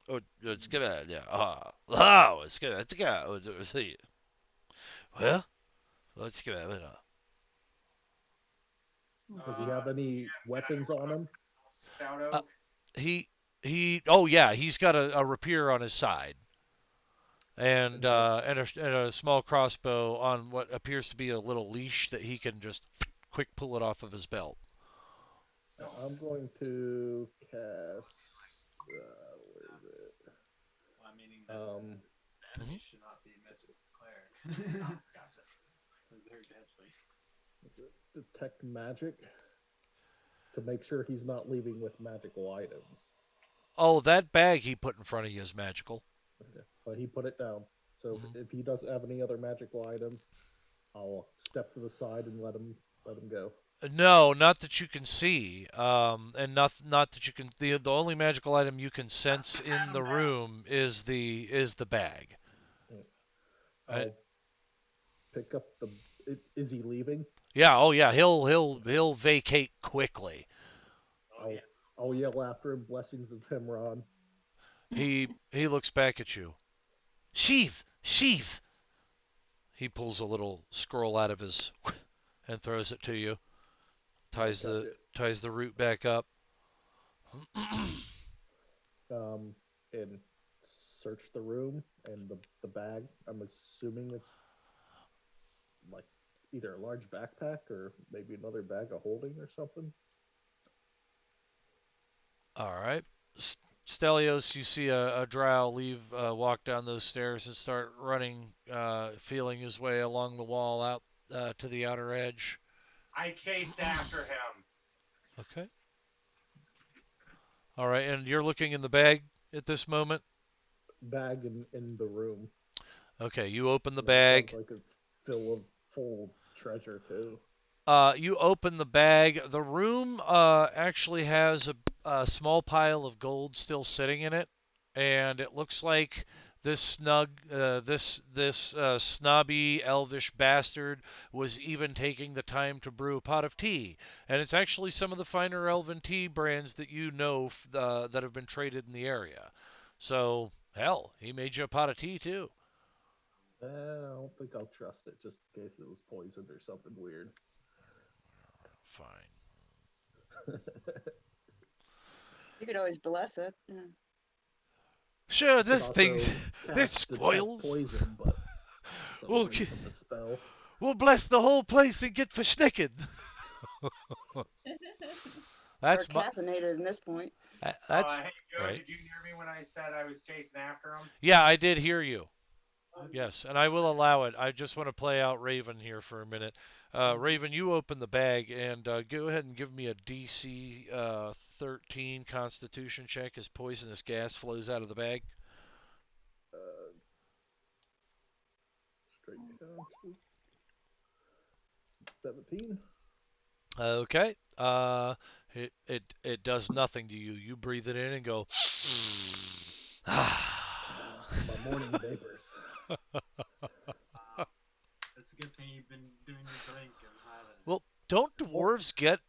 Oh, it's good. Yeah. Oh, it's good. It's good. Well, let's go. Does he have any weapons on him? Stout Uh, oak. Oh yeah, he's got a rapier on his side, and a small crossbow on what appears to be a little leash that he can just quick pull it off of his belt. I'm going to cast. Where is it? Well, meaning that enemy should not be messing with cleric. Gotcha. Because they're deadly. Detect magic to make sure he's not leaving with magical items. Oh, that bag he put in front of you is magical. Okay. But he put it down. So Mhm. if he doesn't have any other magical items, I'll step to the side and let him go. No, not that you can see, and not that you can. The only magical item you can sense in the room is the bag. I'll pick up the. Is he leaving? Yeah. Oh yeah. He'll vacate quickly. Oh, yes. I'll yell after him. Blessings of Himron. He looks back at you. Sheev, Sheev. He pulls a little scroll out of his and throws it to you. Ties the root back up. And search the room and the bag. I'm assuming it's like either a large backpack or maybe another bag of holding or something. All right. Stelios, you see a drow walk down those stairs and start running, feeling his way along the wall out to the outer edge. I chased after him. Okay. All right, and you're looking in the bag at this moment? Bag in the room. Okay, you open the It bag. sounds like it's full of treasure too. You open the bag. The room actually has a small pile of gold still sitting in it, and it looks like this snobby elvish bastard was even taking the time to brew a pot of tea. And it's actually some of the finer elven tea brands that you know that have been traded in the area. So hell, he made you a pot of tea too. I don't think I'll trust it just in case it was poisoned or something weird. Fine. You could always bless it. Yeah. Sure, Could this also thing's cast there's detect spoils. poison, but Well, something from the spell. We'll bless the whole place and get verschnicken. That's Or my, caffeinated in this point. that's Hey, Joe, right. did you hear me when I said I was chasing after him? Yeah, I did hear you. Yes, and I will allow it. I just want to play out Raven here for a minute. Raven, you open the bag and go ahead and give me a DC 13 Constitution check as poisonous gas flows out of the bag. straight down to 17. Okay. It does nothing to you. You breathe it in and go. My morning vapors. It's a good thing you've been doing your drinking, haven't you? Well, don't dwarves get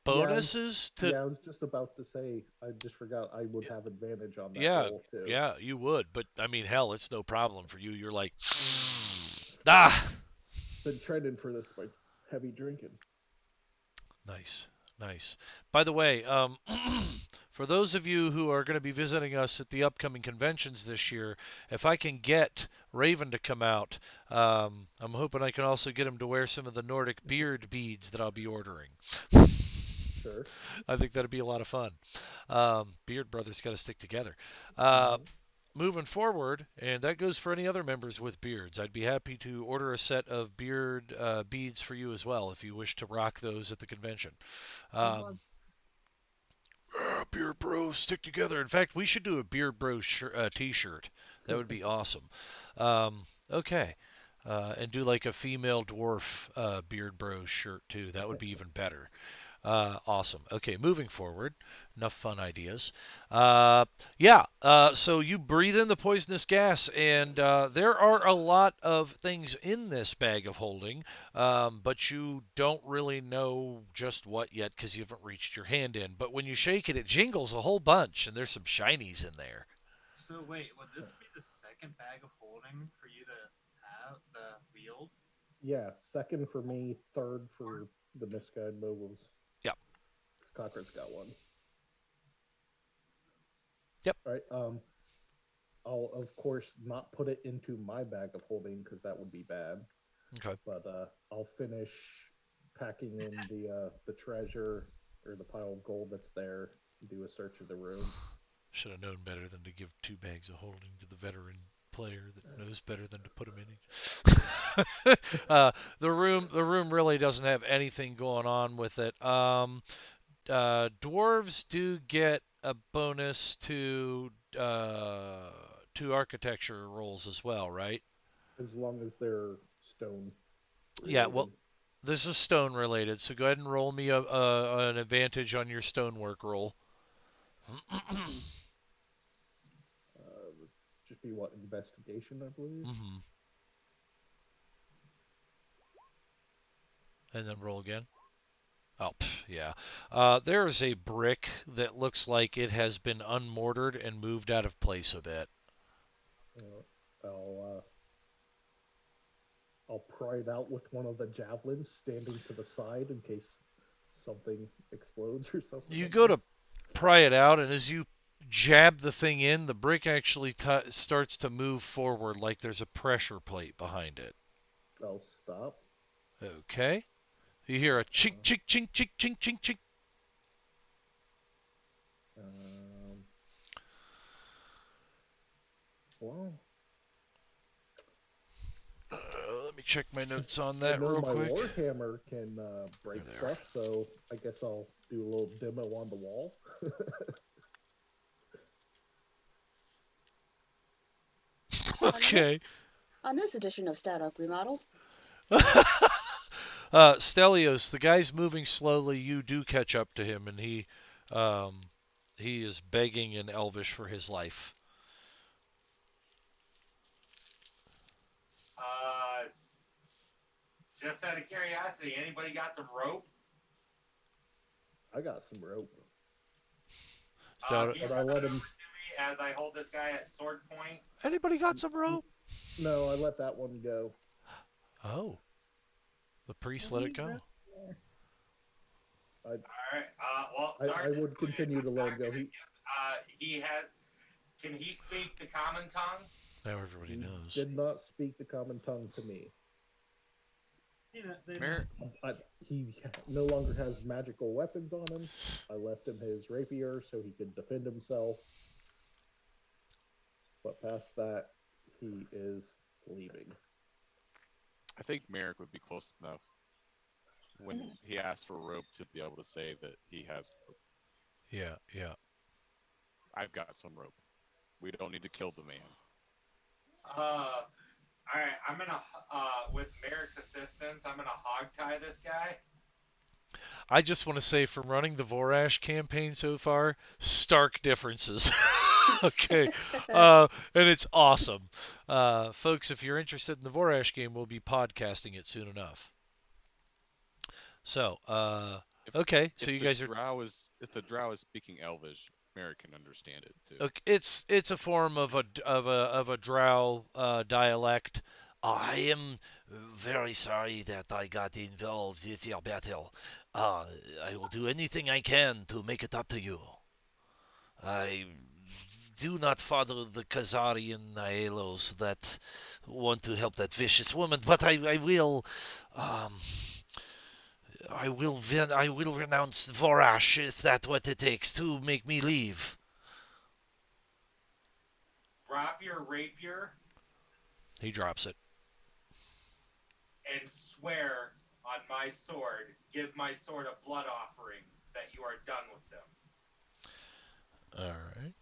bonuses to? Yeah, I was just about to say. I just forgot I would have advantage on that Yeah, roll too. yeah, you would. But I mean, hell, it's no problem for you. You're like, ah. Been trending for this by heavy drinking. Nice, nice. By the way, for those of you who are going to be visiting us at the upcoming conventions this year, if I can get Raven to come out, I'm hoping I can also get him to wear some of the Nordic beard beads that I'll be ordering. Sure. I think that'd be a lot of fun. Beard Brothers got to stick together. Moving forward, and that goes for any other members with beards, I'd be happy to order a set of beard beads for you as well if you wish to rock those at the convention. Beard Bros stick together. In fact, we should do a Beard Bros t-shirt. That would be awesome. Okay. And do like a female dwarf Beard Bros shirt too. That would be even better. Awesome. Okay, moving forward. Enough fun ideas. So you breathe in the poisonous gas, and there are a lot of things in this bag of holding, but you don't really know just what yet because you haven't reached your hand in. But when you shake it, it jingles a whole bunch, and there's some shinies in there. So wait, would this be the second bag of holding for you to have the wield? Yeah, second for me, third for the misguided moguls. Yep. Cocker's got one. Yep. All right. I'll of course not put it into my bag of holding because that would be bad. Okay. But I'll finish packing in the treasure or the pile of gold that's there. Do a search of the room. Should have known better than to give 2 bags of holding to the veteran player that knows better than to put them in each. The room really doesn't have anything going on with it. Dwarves do get a bonus to architecture rolls as well, right? As long as they're stone. Yeah, well, this is stone related, so go ahead and roll me an advantage on your stonework roll. Just be what, investigation, I believe. Mm-hmm. And then roll again. Oh, yeah. There is a brick that looks like it has been unmortared and moved out of place a bit. I'll pry it out with one of the javelins standing to the side in case something explodes or something. You go to pry it out, and as you jab the thing in, the brick actually starts to move forward like there's a pressure plate behind it. I'll stop. Okay. You hear a chink, chink, chink, chink, chink, chink, chink. Well, let me check my notes on that real my quick. Warhammer can break stuff, so I guess I'll do a little demo on the wall. Okay. On this edition of Startup Remodel. Stelios, the guy's moving slowly. You do catch up to him, and he is begging in Elvish for his life. Just out of curiosity, anybody got some rope? I got some rope. But I let him. To me as I hold this guy at sword point. Anybody got some rope? No, I let that one go. Oh. The priest let it go. All right. Well, I would continue to let him go. Can he speak the common tongue? Now everybody knows. Did not speak the common tongue to me. He no longer has magical weapons on him. I left him his rapier so he could defend himself. But past that, he is leaving. I think Merrick would be close enough when he asks for rope to be able to say that he has rope. Yeah. I've got some rope. We don't need to kill the man. All right, I'm gonna with Merrick's assistance, I'm gonna hog tie this guy. I just want to say, from running the Vorash campaign so far, stark differences. Okay, and it's awesome. Folks, if you're interested in the Vorash game, we'll be podcasting it soon enough. So, okay, so you guys are. If the drow is speaking Elvish, Merrick can understand it too. Okay, it's a form of a Drow dialect. I am very sorry that I got involved with your battle. I will do anything I can to make it up to you. I do not follow the Khazarian Naelos that want to help that vicious woman, but I will. Um, I will renounce Vorash if that's what it takes to make me leave. Drop your rapier He drops it. and swear on my sword. Give my sword a blood offering that you are done with them. All right.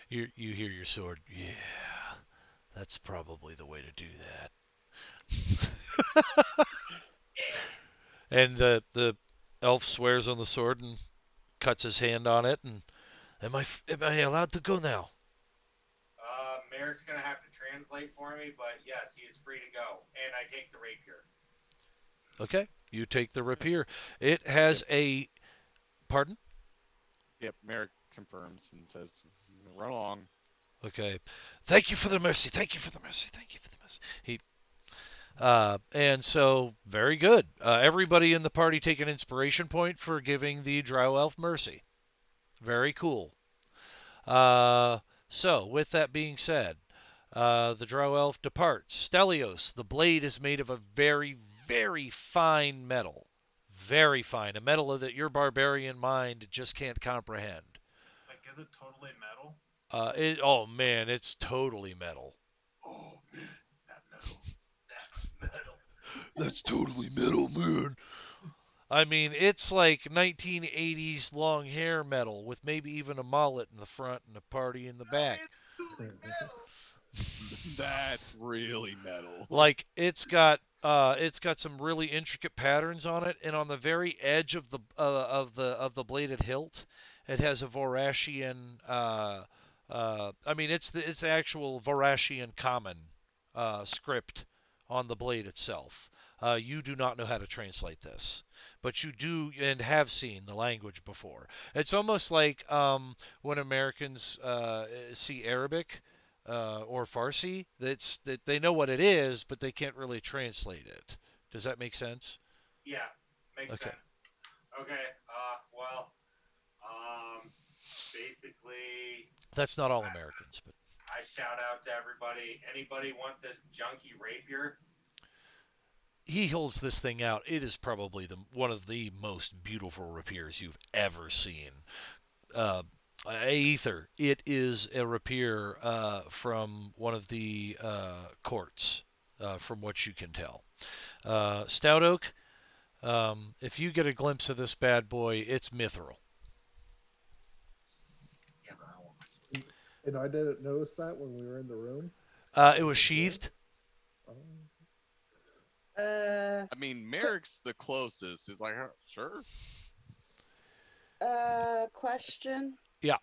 You hear your sword. Yeah, that's probably the way to do that. And the elf swears on the sword and cuts his hand on it. And am I allowed to go now? Merrick's gonna have to translate for me, but yes, he is free to go. And I take the rapier. Okay, you take the rapier. It has a. Pardon? Yep, Merrick confirms and says, "Run along." Okay. Thank you for the mercy. Thank you for the mercy. Thank you for the mercy. And so, very good. Everybody in the party take an inspiration point for giving the Drow Elf mercy. Very cool. So, with that being said, the Drow Elf departs. Stelios, the blade is made of a very, very fine metal. Very fine. A metal that your barbarian mind just can't comprehend. Like, is it totally metal? Oh man, it's totally metal. Oh man, that metal. That's metal. That's totally metal, man. I mean, it's like 1980s long hair metal with maybe even a mullet in the front and a party in the back. Totally metal. That's really metal. Like it's got some really intricate patterns on it, and on the very edge of the bladed hilt, it has a Vorashian. I mean, it's the actual Vorashian common script on the blade itself. You do not know how to translate this, but you do and have seen the language before. It's almost like when Americans see Arabic or Farsi, that they know what it is, but they can't really translate it. Does that make sense? Yeah, makes Okay. sense. Okay. Well, basically, That's not all Americans, but I shout out to everybody. Anybody want this junky rapier? he holds this thing out. It is probably one of the most beautiful rapiers you've ever seen. Aether, it is a rapier from one of the courts, from what you can tell. Stout Oak, if you get a glimpse of this bad boy, it's mithril. Yeah, but I want my sword. And I didn't notice that when we were in the room. It was sheathed. I mean, Merrick's the closest. He's like, sure. Question. Yeah.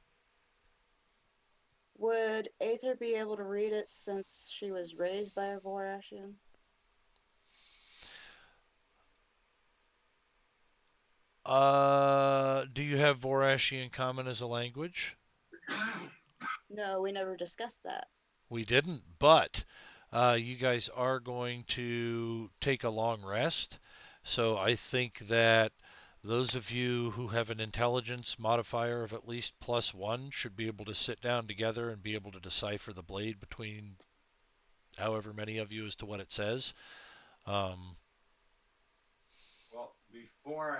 Would Aether be able to read it since she was raised by a Vorashian? Do you have Vorashian Common as a language? No, we never discussed that. We didn't, but you guys are going to take a long rest. So I think that those of you who have an intelligence modifier of at least +1 should be able to sit down together and be able to decipher the blade between however many of you as to what it says. Well, before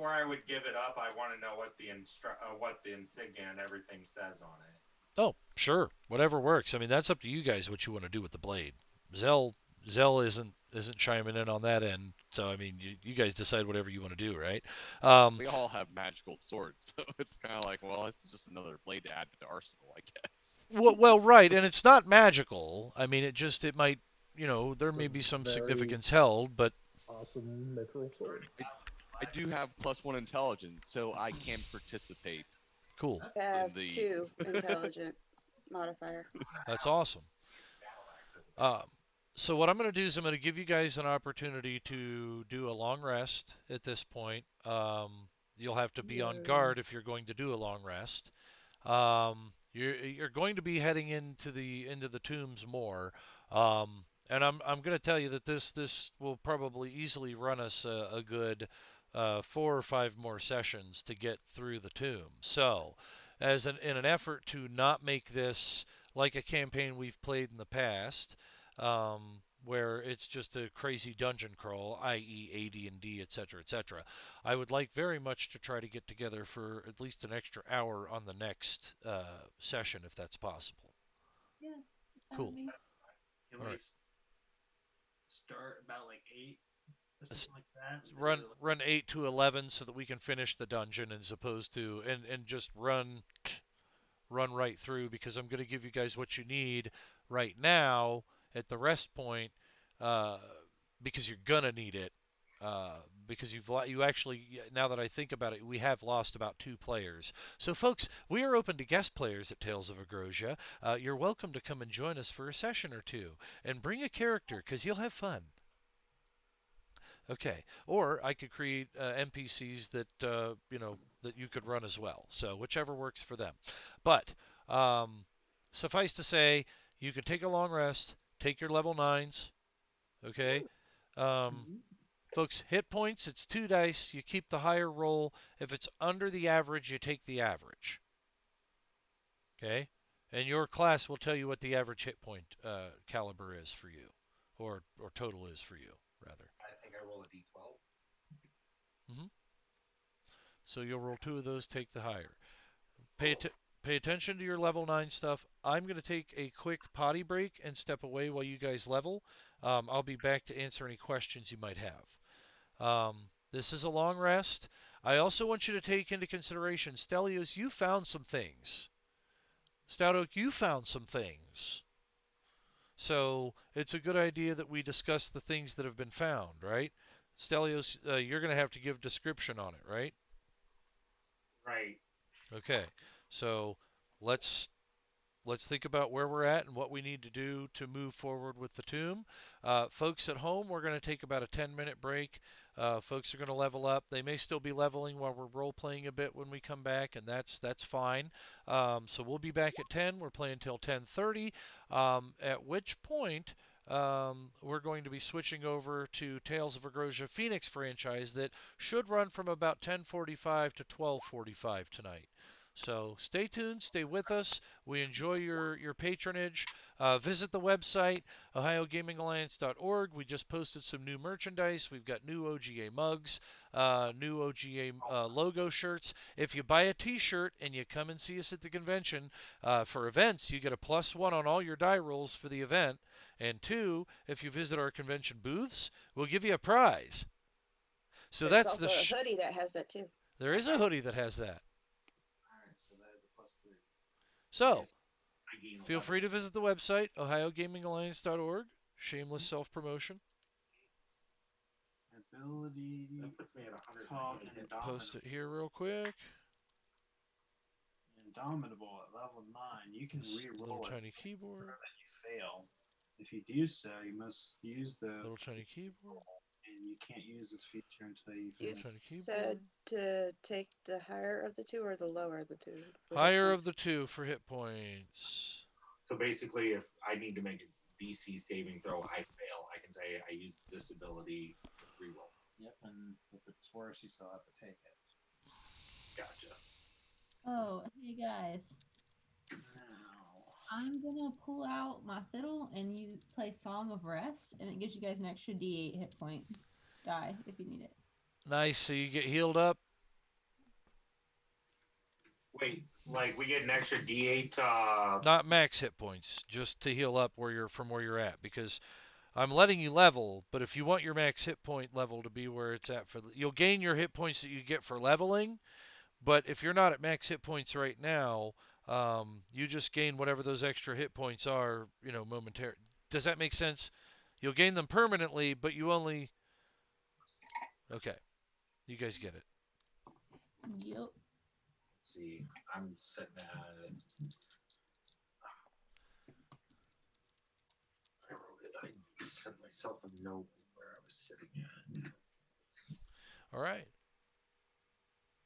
I would give it up, I want to know what the insignia and everything says on it. Oh, sure, whatever works. I mean, that's up to you guys what you want to do with the blade. Zell isn't chiming in on that end, so I mean, you guys decide whatever you want to do, right? We all have magical swords, so it's kind of like, well, it's just another blade to add to the arsenal, I guess. Well, right, and it's not magical. I mean, it might, there may The be some very significance held, but awesome mithril sword. I do have +1 intelligence, so I can participate. cool. I have the- 2 intelligent modifier. That's awesome. Battle axe is a So what I'm going to do is I'm going to give you guys an opportunity to do a long rest at this point. You'll have to be on Yay. guard if you're going to do a long rest. You're going to be heading into the tombs more. And I'm going to tell you that this will probably easily run us a good 4 or 5 more sessions to get through the tomb. So, in an effort to not make this like a campaign we've played in the past, where it's just a crazy dungeon crawl, i.e., AD&D, etc., etc. I would like very much to try to get together for at least an extra hour on the next session, if that's possible. Yeah. that's Cool. fine with me. Can All we right. start about like 8 or something like that? Run 8 to 11 so that we can finish the dungeon, as opposed to and just run right through, because I'm going to give you guys what you need right now at the rest point, uh, because you're gonna need it. Because you actually, now that I think about it, we have lost about 2 players. So folks, we are open to guest players at Tales of Agrosia. You're welcome to come and join us for a session or 2 and bring a character, because you'll have fun. Okay, or I could create NPCs that that you could run as well. So whichever works for them. But suffice to say, you can take a long rest, take your level 9s. Okay, folks, hit points. It's 2 dice. You keep the higher roll. If it's under the average, you take the average. Okay, and your class will tell you what the average hit point caliber is for you, or total is for you, rather. I think I roll a d12. So you'll roll 2 of those, take the higher. Pay attention to your level 9 stuff. I'm going to take a quick potty break and step away while you guys level. I'll be back to answer any questions you might have. This is a long rest. I also want you to take into consideration, Stelios, you found some things. Stout Oak, you found some things. So it's a good idea that we discuss the things that have been found, right? Stelios, you're going to have to give description on it, right? Right. Okay, so let's think about where we're at and what we need to do to move forward with the tomb. Folks at home, we're going to take about a 10-minute break. Folks are going to level up. They may still be leveling while we're role playing a bit when we come back, and that's fine. So we'll be back at 10. We're playing until 10:30. At which point, we're going to be switching over to Tales of Agrosia Phoenix franchise that should run from about 10:45 to 12:45 tonight. So stay tuned, stay with us. We enjoy your patronage. Visit the website, ohiogamingalliance.org. We just posted some new merchandise. We've got new OGA mugs, new OGA logo shirts. If you buy a t-shirt and you come and see us at the convention, for events, you get a +1 on all your die rolls for the event. And 2, if you visit our convention booths, we'll give you a prize. So There's that's also a hoodie that has that too. There is a hoodie that has that. Alright, so that is a +3. So, I gain feel 11. free to visit the website, ohiogamingalliance.org. Shameless self-promotion. Ability, That puts me at 100. talk, Post it here real quick. Indomitable at level 9. You can This little re-roll as tiny keyboard. that you fail. If you do so, you must use the Little tiny keyboard. and you can't use this feature until you You finish. Tiny keyboard. said to take the higher of the 2 or the lower of the 2? for hit Higher points? of the 2 for hit points. So basically, if I need to make a DC saving throw, I fail. I can say I use this ability to reroll. Yep, and if it's worse, you still have to take it. Gotcha. Oh, hey guys. Now, I'm gonna pull out my fiddle and you play Song of Rest, and it gives you guys an extra D8 hit point die if you need it. Nice. So you get healed up. Wait, like we get an extra D8. Not max hit points, just to heal up where you're at. Because I'm letting you level, but if you want your max hit point level to be where it's at you'll gain your hit points that you get for leveling. But if you're not at max hit points right now, You just gain whatever those extra hit points are, momentarily. Does that make sense? You'll gain them permanently, but you only. Okay, you guys get it. Yep. Let's see, I'm sitting at. I wrote it. I sent myself a note where I was sitting at. All right.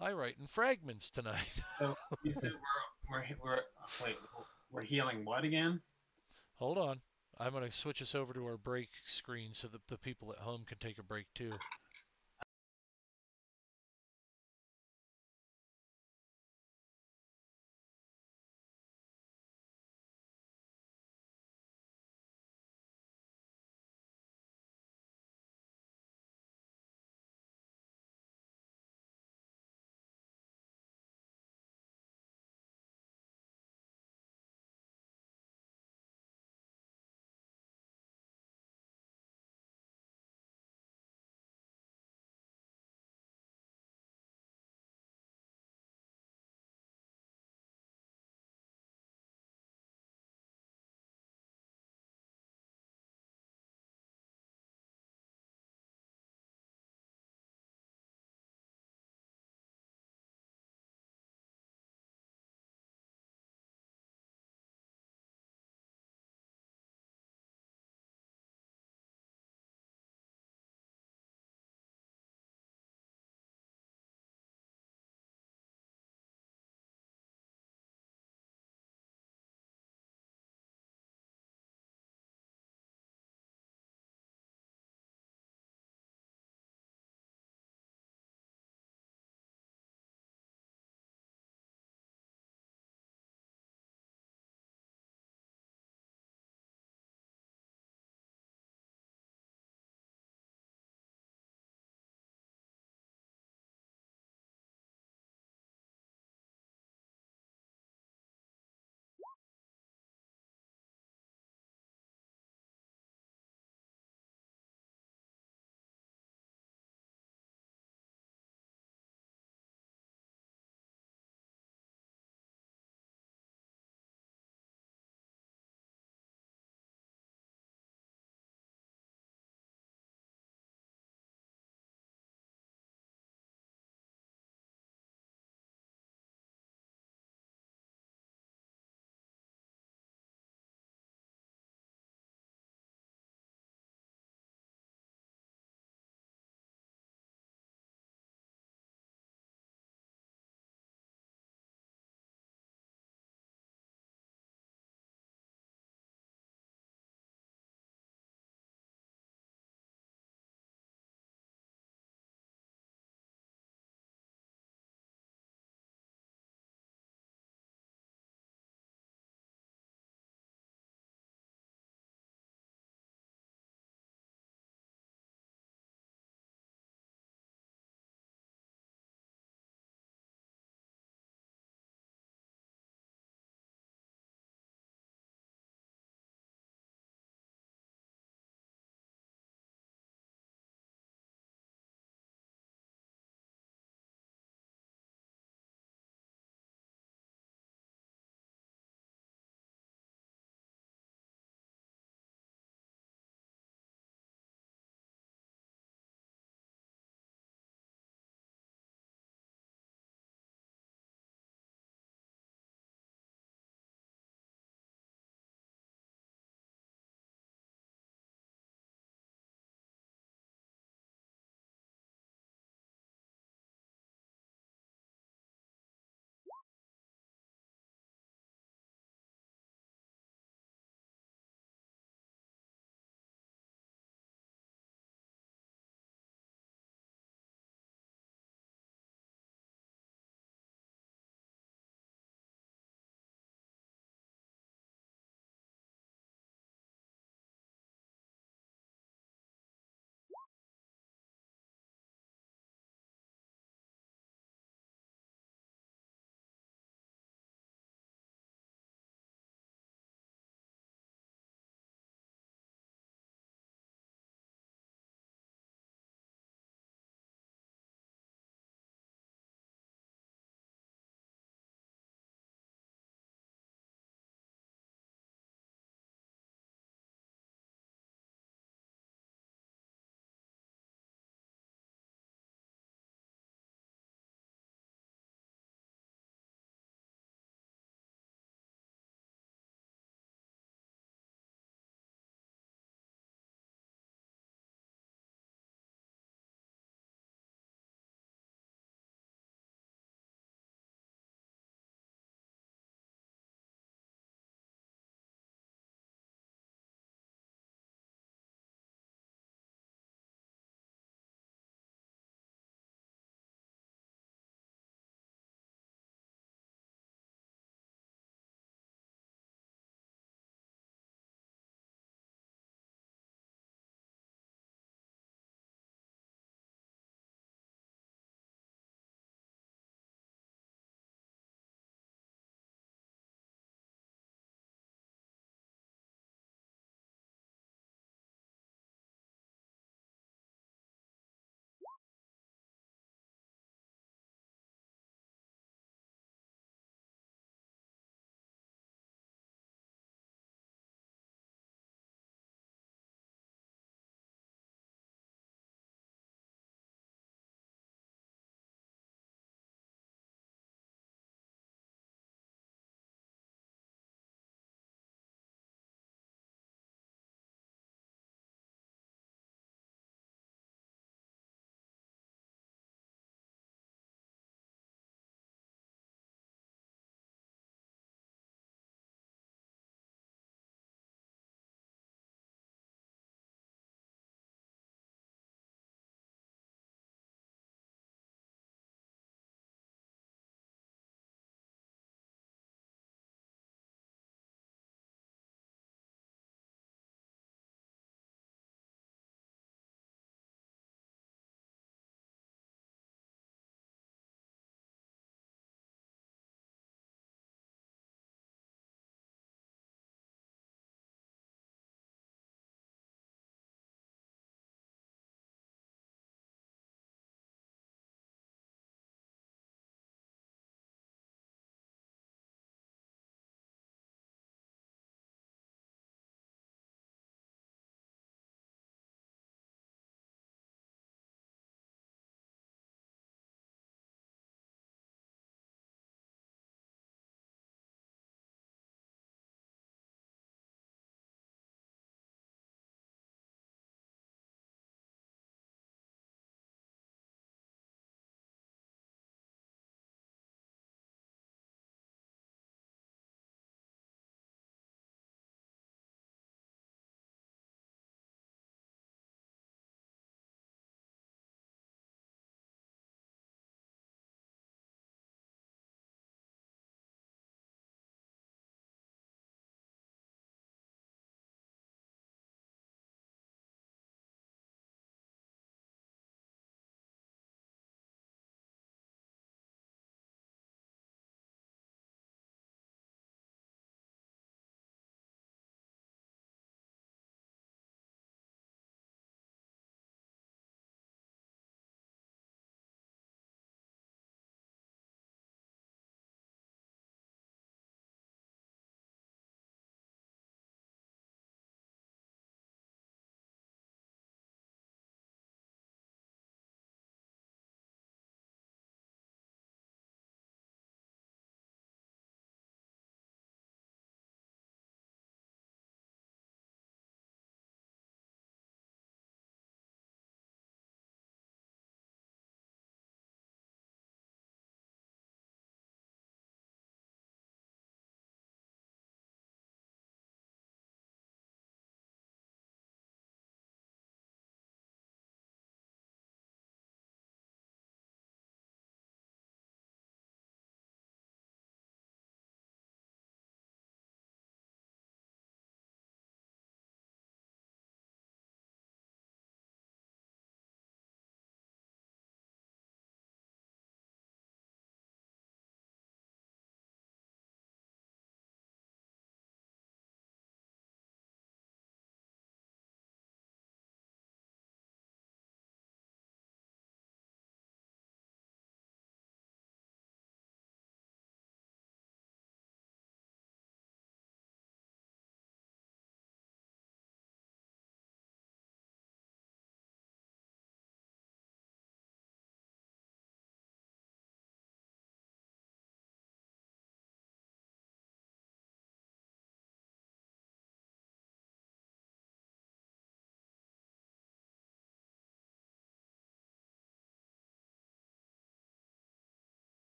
I write in fragments tonight. So you said wait, we're healing what again? Hold on. I'm going to switch us over to our break screen so that the people at home can take a break too.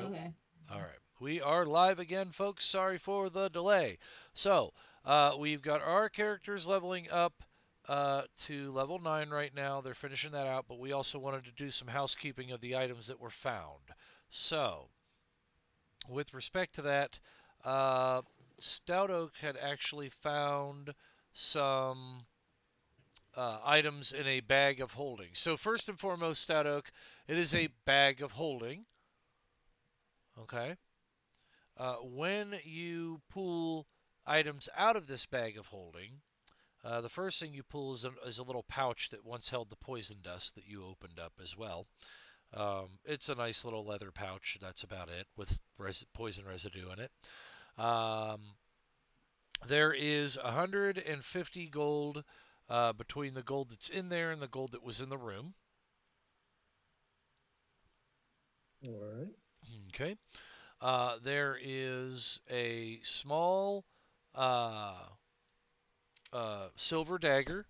Okay. All right. We are live again, folks. Sorry for the delay. So, we've got our characters leveling up to level 9 right now. They're finishing that out, but we also wanted to do some housekeeping of the items that were found. So, with respect to that, Stout Oak had actually found some items in a bag of holding. So, first and foremost, Stout Oak, it is a bag of holding. Okay. When you pull items out of this bag of holding, the first thing you pull is a little pouch that once held the poison dust that you opened up as well. It's a nice little leather pouch. That's about it, with poison residue in it. There is 150 gold between the gold that's in there and the gold that was in the room. All right. Okay. There is a small silver dagger.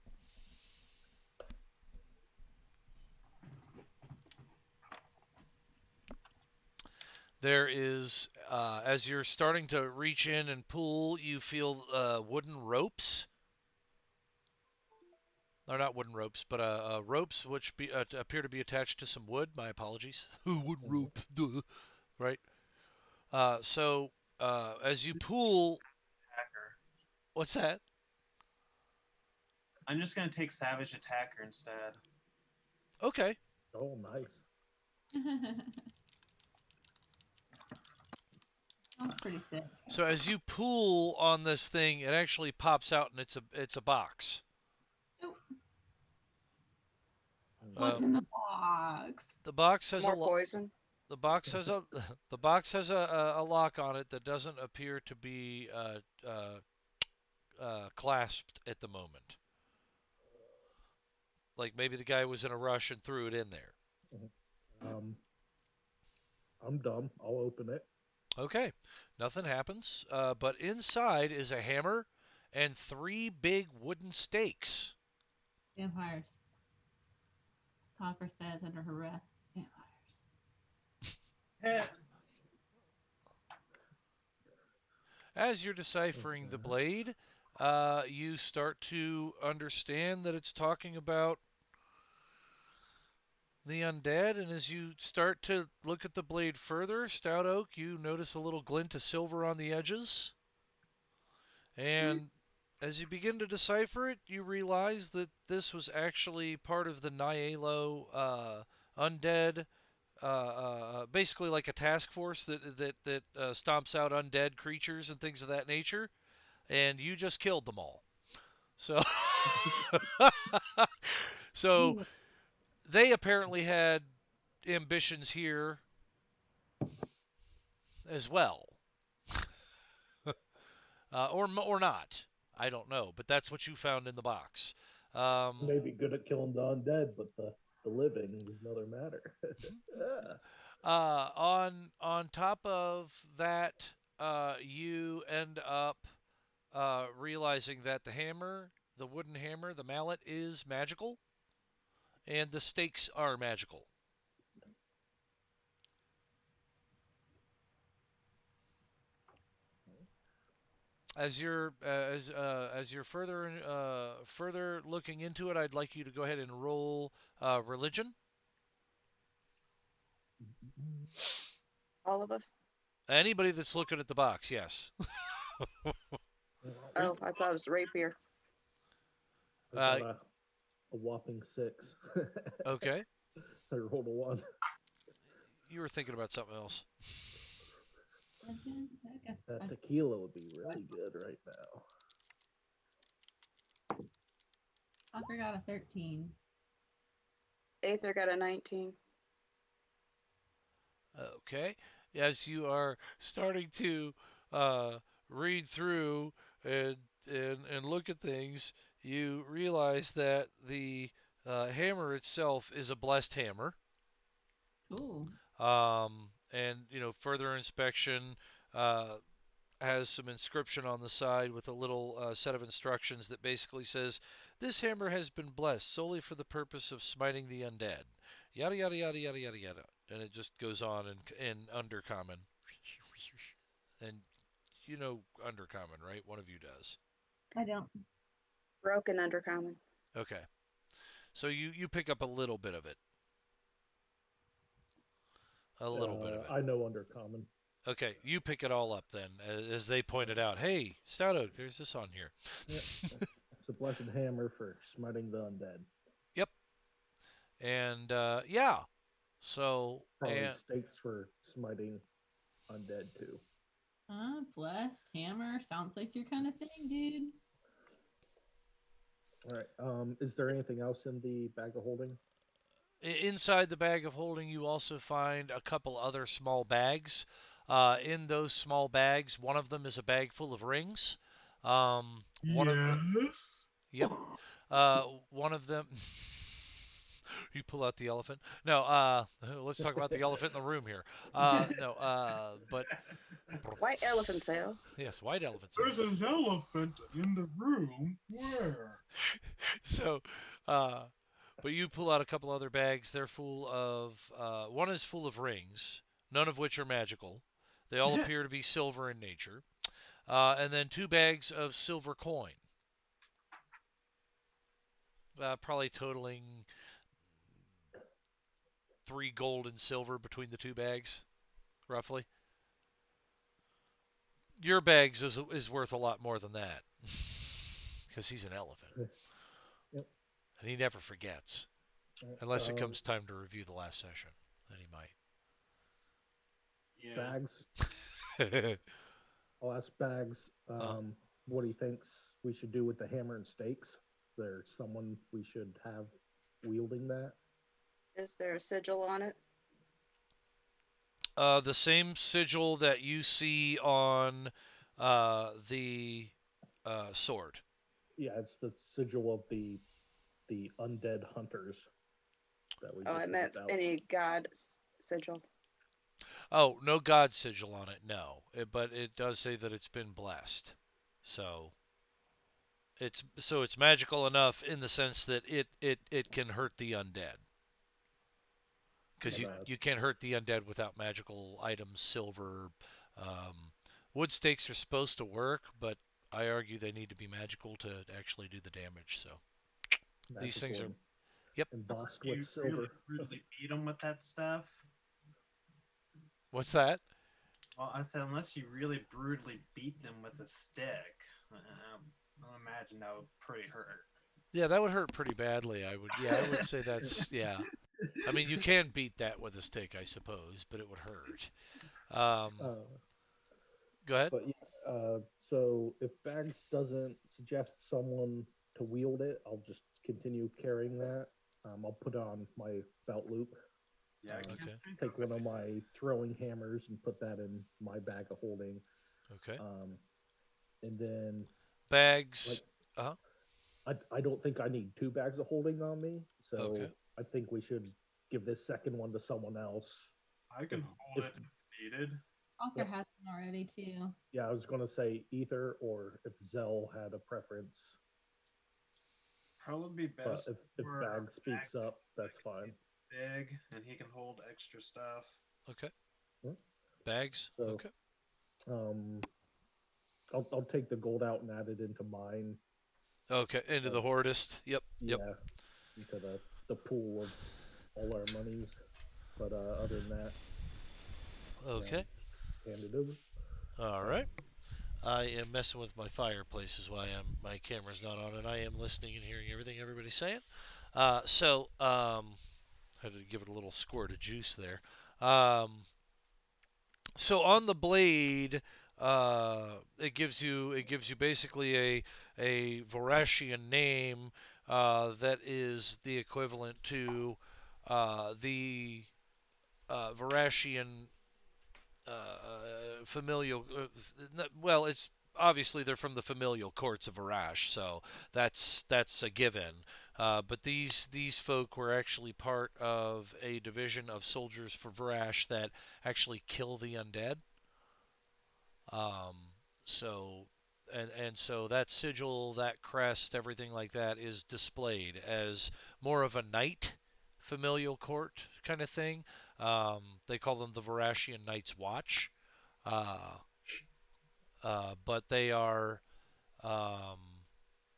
There is, as you're starting to reach in and pull, you feel wooden ropes. Or not wooden ropes, but ropes which appear to be attached to some wood. My apologies. Wooden rope. Duh. Right. So as you pull, Attacker. what's that? I'm just gonna take Savage Attacker instead. Okay. Oh, nice. Sounds pretty sick. So as you pull on this thing, it actually pops out, and it's a box. Oh, Mm. what's in the box? The box has More poison. the box has a the box has a lock on it that doesn't appear to be clasped at the moment. Like maybe the guy was in a rush and threw it in there. I'm dumb. I'll open it. Okay, nothing happens. But inside is a hammer and 3 big wooden stakes. Vampires. Talker says under her breath. Vampires. Eh, As you're deciphering the blade, you start to understand that it's talking about the undead, and as you start to look at the blade further, Stout Oak, you notice a little glint of silver on the edges. And as you begin to decipher it, you realize that this was actually part of the Nyalo undead, basically like a task force that stomps out undead creatures and things of that nature, and you just killed them all. So, so they apparently had ambitions here as well, or not. I don't know, but that's what you found in the box. Maybe good at killing the undead, but the living is another matter. On top of that, you end up realizing that the hammer, the wooden hammer, the mallet is magical, and the stakes are magical. As you're further looking into it, I'd like you to go ahead and roll religion. All of us. Anybody that's looking at the box, yes. Oh, I thought it was rapier. I got a whopping 6. Okay. I rolled a 1. You were thinking about something else. I guess That tequila would be really good right now. Talker got a 13. Aether got a 19. Okay. As you are starting to read through and look at things, you realize that the hammer itself is a blessed hammer. Cool. And further inspection has some inscription on the side with a little set of instructions that basically says, "This hammer has been blessed solely for the purpose of smiting the undead." Yada yada yada yada yada yada. and it just goes on in undercommon. And you know undercommon, right? One of you does. I don't. Broken undercommon. Okay. So you pick up a little bit of it. A little bit of it. I know undercommon. Okay, you pick it all up then, as they pointed out. Hey, Stout Oak, there's this on here. Yep. It's a blessed hammer for smiting the undead. Yep. And yeah. So Probably and stakes for smiting undead too. Blessed hammer. Sounds like your kind of thing, dude. All right. Is there anything else in the bag of holding? inside the bag of holding, you also find a couple other small bags. In those small bags, one of them is a bag full of rings. One of the Yes. Yep. One of them. You pull out the elephant. No. Let's talk about the elephant in the room here. No. But White elephant sale. yes, white elephant. There's an elephant in the room. Where? So, but you pull out a couple other bags. They're full of. One is full of rings, none of which are magical. They all appear to be silver in nature. And then 2 bags of silver coin. Probably totaling 3 gold and silver between the 2 bags, roughly. Your bags is worth a lot more than that, because he's an elephant. Yep. And he never forgets, unless it comes time to review the last session. Then he might. Yeah. Bags. I'll ask Bags. What he thinks we should do with the hammer and stakes. Is there someone we should have wielding that? Is there a sigil on it? The same sigil that you see on the sword. Yeah, it's the sigil of the undead hunters that we. Oh, I meant any god sigil. Oh, no god sigil on it, no. But it does say that it's been blessed. So it's magical enough in the sense that it can hurt the undead. Because you can't hurt the undead without magical items, silver. Wood stakes are supposed to work, but I argue they need to be magical to actually do the damage. So these things are. Yep. Embossed You with silver. really beat them with that stuff. What's that? Well, I said unless you really brutally beat them with a stick, I imagine that would pretty hurt. Yeah, that would hurt pretty badly. I would say that's yeah. I mean, you can beat that with a stick, I suppose, but it would hurt. Go ahead. But yeah, so if Bags doesn't suggest someone to wield it, I'll just continue carrying that. I'll put on my belt loop. Yeah, I can't Okay. think Take of one of my throwing hammers and put that in my bag of holding. Okay. And then Bags. I don't think I need 2 bags of holding on me, so Okay. I think we should give this second one to someone else. I can hold it defeated. Walker has one already too. Yeah, I was going to say either, or if Zell had a preference. Probably be But best if for Bag speaks Bag up, that's fine. big, and he can hold extra stuff. Okay. Hmm? Bags. So, Okay. I'll take the gold out and add it into mine. Okay. Into the Hordist. Yep. Yeah, Yep. into the pool of all our monies. But other than that, Okay. hand it over. All right. I am messing with my fireplace is why my camera's not on, and I am listening and hearing everything everybody's saying. So had to give it a little squirt of juice there. So on the blade, it gives you basically a Vorashian name that is the equivalent to the Vorashian familial. Well, it's obviously they're from the familial courts of Varash, so that's a given. But these folk were actually part of a division of soldiers for Varash that actually kill the undead. So and so that sigil, that crest, everything like that is displayed as more of a knight familial court kind of thing. They call them the Varashian Night's Watch, uh, but um,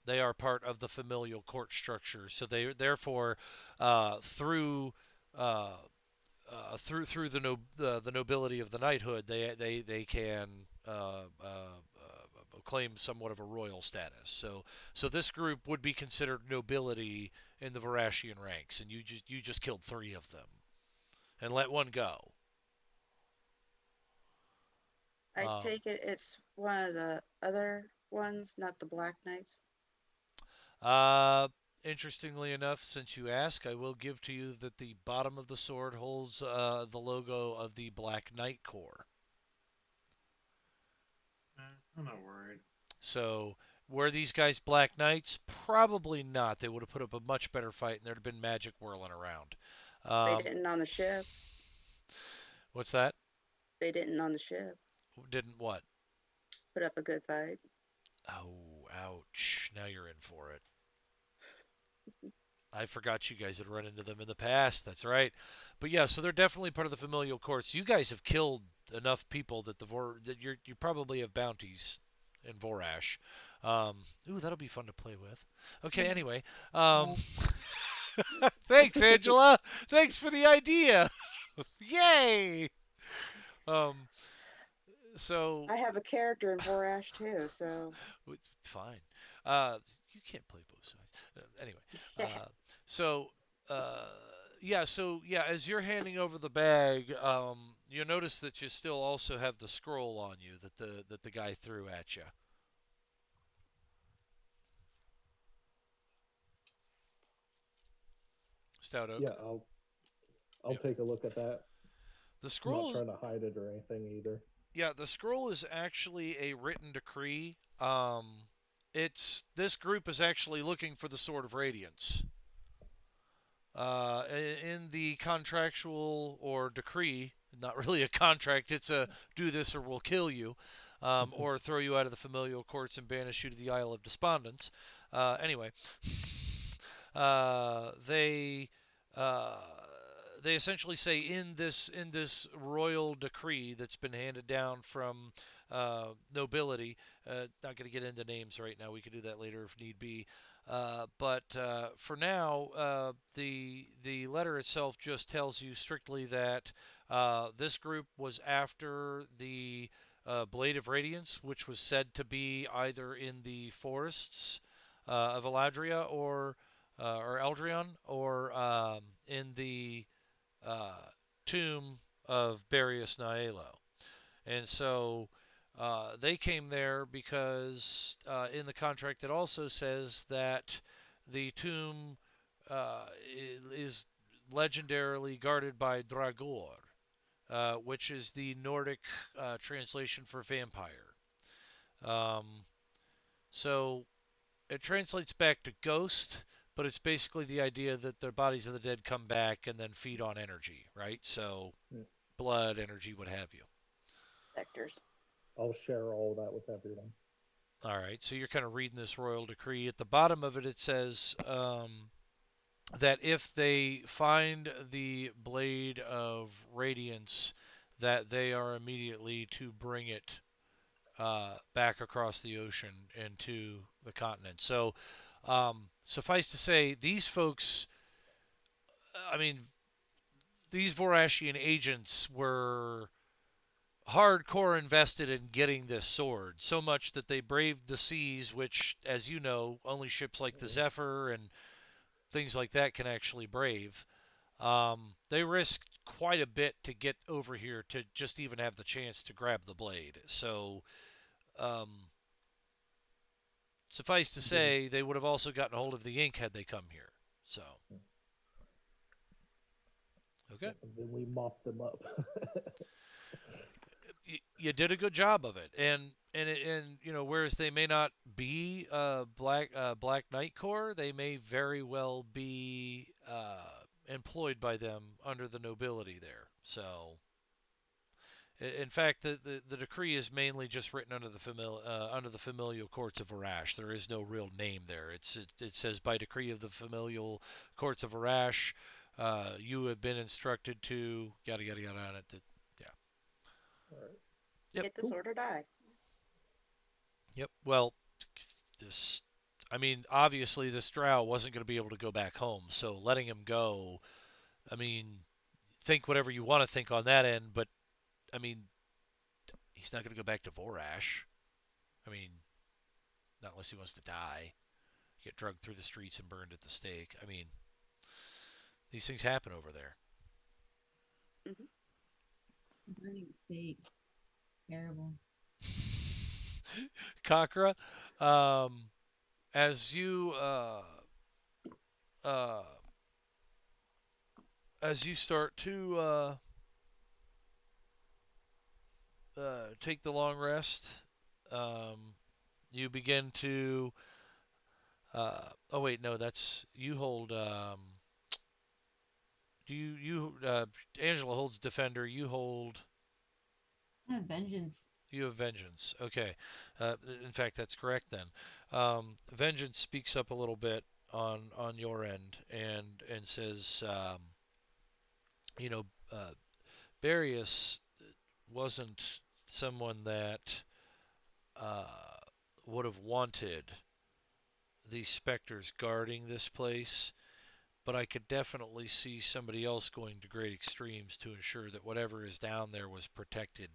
they are part of the familial court structure. So they therefore through uh, through the nobility of the knighthood, they can claim somewhat of a royal status. So this group would be considered nobility in the Varashian ranks, and you just killed 3 of them and let one go. I Um, take it it's one of the other ones, not the Black Knights. uh, Interestingly enough, since you ask, I will give to you that the bottom of the sword holds the logo of the Black Knight Corps. I'm not worried. So were these guys Black Knights? Probably not. They would have put up a much better fight, and there'd have been magic whirling around. They didn't on the ship. What's that? They didn't on the ship. Didn't what? Put up a good fight. Oh, ouch. Now you're in for it. I forgot you guys had run into them in the past. That's right. But yeah, so they're definitely part of the familial courts. You guys have killed enough people that you probably have bounties in Vorash. Ooh, that'll be fun to play with. Okay, anyway. Thanks, Angela. Thanks for the idea. Yay. Um, so I have a character in Vorash too, so fine. You can't play both sides. Anyway, so uh, yeah. As you're handing over the bag, you notice that you still also have the scroll on you that the guy threw at you. Stout Oak. Yeah, I'll Yep. take a look at that. The I'm not scroll. trying to hide it or anything either. Yeah, the scroll is actually a written decree. This group is actually looking for the Sword of Radiance. In the contractual or decree, not really a contract, it's a do this or we'll kill you, or throw you out of the familial courts and banish you to the Isle of Despondence. Anyway, uh, they uh, they essentially say in this royal decree that's been handed down from nobility. Not going to get into names right now. We can do that later if need be. But for now, the letter itself just tells you strictly that this group was after the Blade of Radiance, which was said to be either in the forests of Eladria or Eldrion, or in the uh, tomb of Barius Naelo. And so they came there because in the contract it also says that the tomb is legendarily guarded by Dragor, which is the Nordic translation for vampire. Um, so it translates back to ghost, but it's basically the idea that the bodies of the dead come back and then feed on energy, right? So blood, energy, what have you. specters. I'll share all that with everyone. All right, so you're kind of reading this royal decree. At the bottom of it, it says that if they find the Blade of Radiance, that they are immediately to bring it back across the ocean into the continent. So, suffice to say, these folks, I mean, these Vorashian agents were hardcore invested in getting this sword, so much that they braved the seas, which, as you know, only ships like the Zephyr and things like that can actually brave. They risked quite a bit to get over here to just even have the chance to grab the blade. So, um, suffice to say, they would have also gotten a hold of the ink had they come here. So, okay. And then we mop them up. You did a good job of it, and you know, whereas they may not be Black Knight Corps, they may very well be employed by them under the nobility there. So, in fact, the decree is mainly just written under the familial courts of Arash. There is no real name there. It says by decree of the familial courts of Arash. You have been instructed to yada yada yada on it. Yeah. All right. Yep. Hit this order die. Yep. Well, this. I mean, obviously, this drow wasn't going to be able to go back home, so letting him go. I mean, think whatever you want to think on that end, but I mean, he's not going to go back to Vorash. I mean, not unless he wants to die, get drugged through the streets and burned at the stake. I mean, these things happen over there. Burning steak. Terrible. Kakra, as you uh, as you start to take the long rest, you begin to. Oh wait, no, that's you hold. Do you Angela holds defender. You hold. Vengeance. You have vengeance. Okay. In fact, that's correct then. Vengeance speaks up a little bit on your end and says, you know, Barius wasn't someone that uh, would have wanted these specters guarding this place, but I could definitely see somebody else going to great extremes to ensure that whatever is down there was protected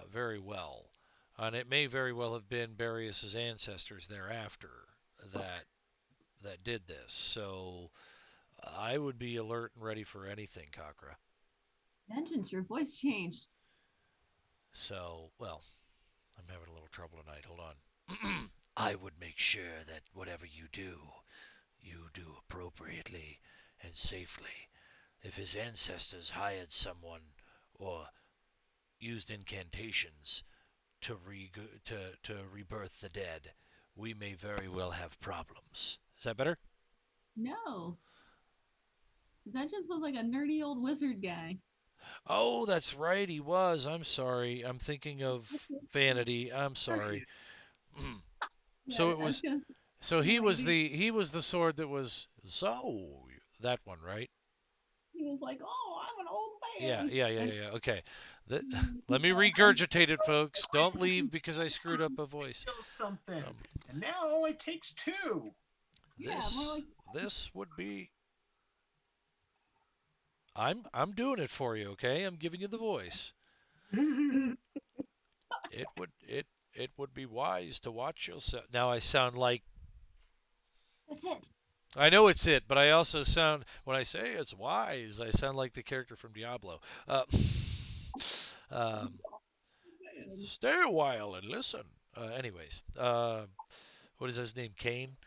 very well. And it may very well have been Barius's ancestors thereafter that that did this. So I would be alert and ready for anything, Kakra. Vengeance, your voice changed. So, well, I'm having a little trouble tonight. Hold on. I would make sure that whatever you do appropriately and safely. If his ancestors hired someone or used incantations to rebirth the dead, we may very well have problems. Is that better? No. Vengeance was like a nerdy old wizard guy. Oh, that's right, he was. I'm sorry. I'm thinking of Vanity. I'm sorry. So Yeah, it I was gonna so say, like, he was the sword that was so that one, right? he was like, "Oh, I'm an old Yeah, man." yeah, yeah, And yeah. Okay. The, let me I'm regurgitate it, folks. Don't leave because I screwed up a voice. Kill something, Um, and now it only takes two. yeah, more like this would be. I'm doing it for you, okay? I'm giving you the voice. It would be wise to watch yourself. Now I sound like that's it. I know it's it, but I also sound when I say it's wise, I sound like the character from Diablo. Um, stay a while and listen. Anyways, what is his name? Cain.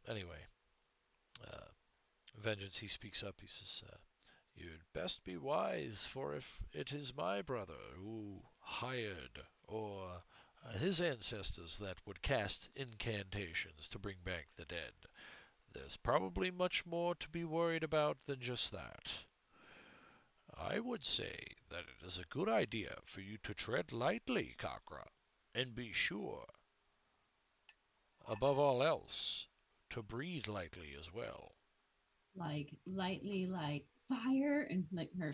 Anyway, uh, vengeance. He speaks up. He says, "You'd best be wise, for if it is my brother who hired or his ancestors that would cast incantations to bring back the dead, there's probably much more to be worried about than just that. I would say that it is a good idea for you to tread lightly, Kakra, and be sure, above all else, to breathe lightly as well." Like lightly, like fire, and like her.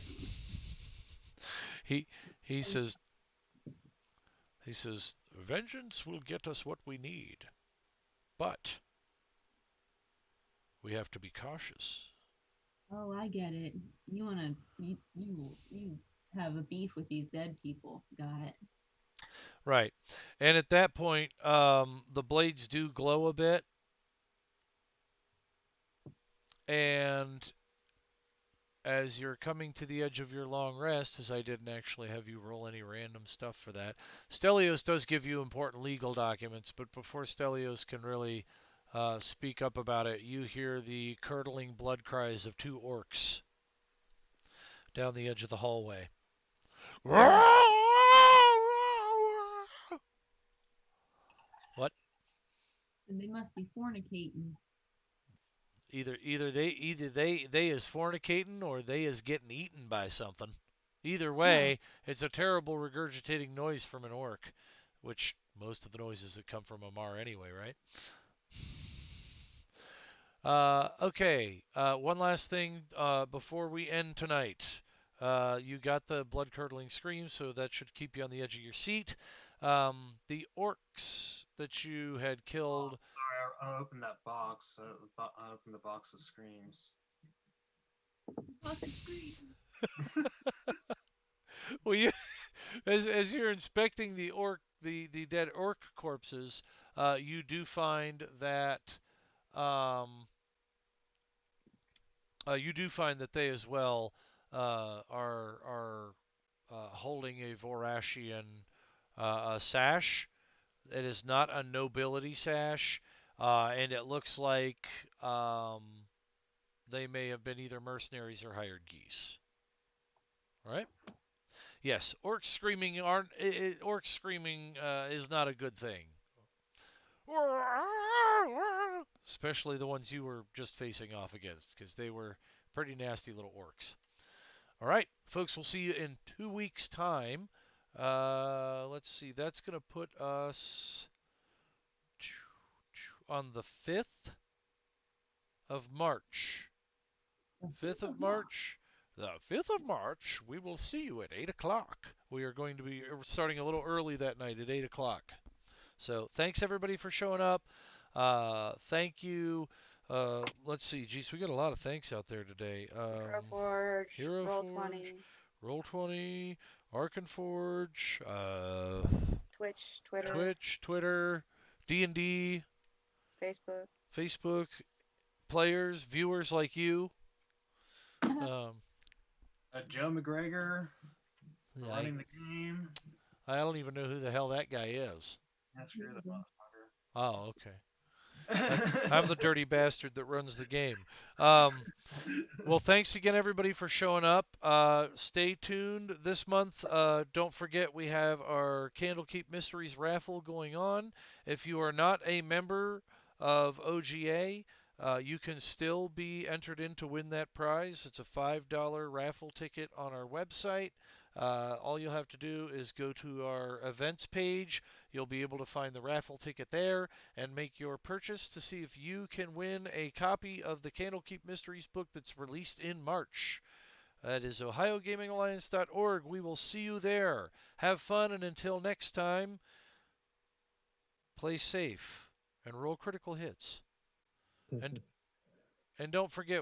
He he says vengeance will get us what we need, but we have to be cautious. Oh, I get it. You have a beef with these dead people. Got it. Right. And at that point, the blades do glow a bit, and as you're coming to the edge of your long rest, as I didn't actually have you roll any random stuff for that, Stelios does give you important legal documents, but before Stelios can really speak up about it, you hear the curdling blood cries of two orcs down the edge of the hallway. What? And they must be fornicating. Either they is fornicating or they is getting eaten by something. Either Yeah. way, it's a terrible regurgitating noise from an orc, which most of the noises that come from them are anyway, right? Okay. One last thing before we end tonight. You got the blood-curdling scream, so that should keep you on the edge of your seat. The orcs that you had killed. Sorry, I opened that box. I opened the box of screams. Fucking scream. Well, you, as you're inspecting the dead orc corpses, you do find that um, they as well are holding a Vorashian sash. It is not a nobility sash, and it looks like they may have been either mercenaries or hired geese. All right. Yes, orcs screaming is not a good thing. Especially the ones you were just facing off against, because they were pretty nasty little orcs. All right, folks, we'll see you in 2 weeks' time. Let's see, that's going to put us on the 5th of March. 5th of March. The 5th of March, we will see you at 8 o'clock. We are going to be starting a little early that night at 8 o'clock. So thanks everybody for showing up. Thank you. Let's see. Geez, we got a lot of thanks out there today. Hero Forge, Hero Roll Forge, 20, Roll20, Arkenforge, Twitch, Twitter, Twitch, Twitter, D&D, Facebook. Facebook, players, viewers like you. Um, Joe McGregor running I, the game. I don't even know who the hell that guy is. That's screw the motherfucker. Oh, okay. I'm the dirty bastard that runs the game. Well, thanks again, everybody, for showing up. Stay tuned this month. Don't forget, we have our Candlekeep Mysteries raffle going on. If you are not a member of OGA, you can still be entered in to win that prize. It's a $5 raffle ticket on our website. All you'll have to do is go to our events page. You'll be able to find the raffle ticket there and make your purchase to see if you can win a copy of the Candlekeep Mysteries book that's released in March. That is OhioGamingAlliance.org. We will see you there. Have fun, and until next time, play safe and roll critical hits. And don't forget,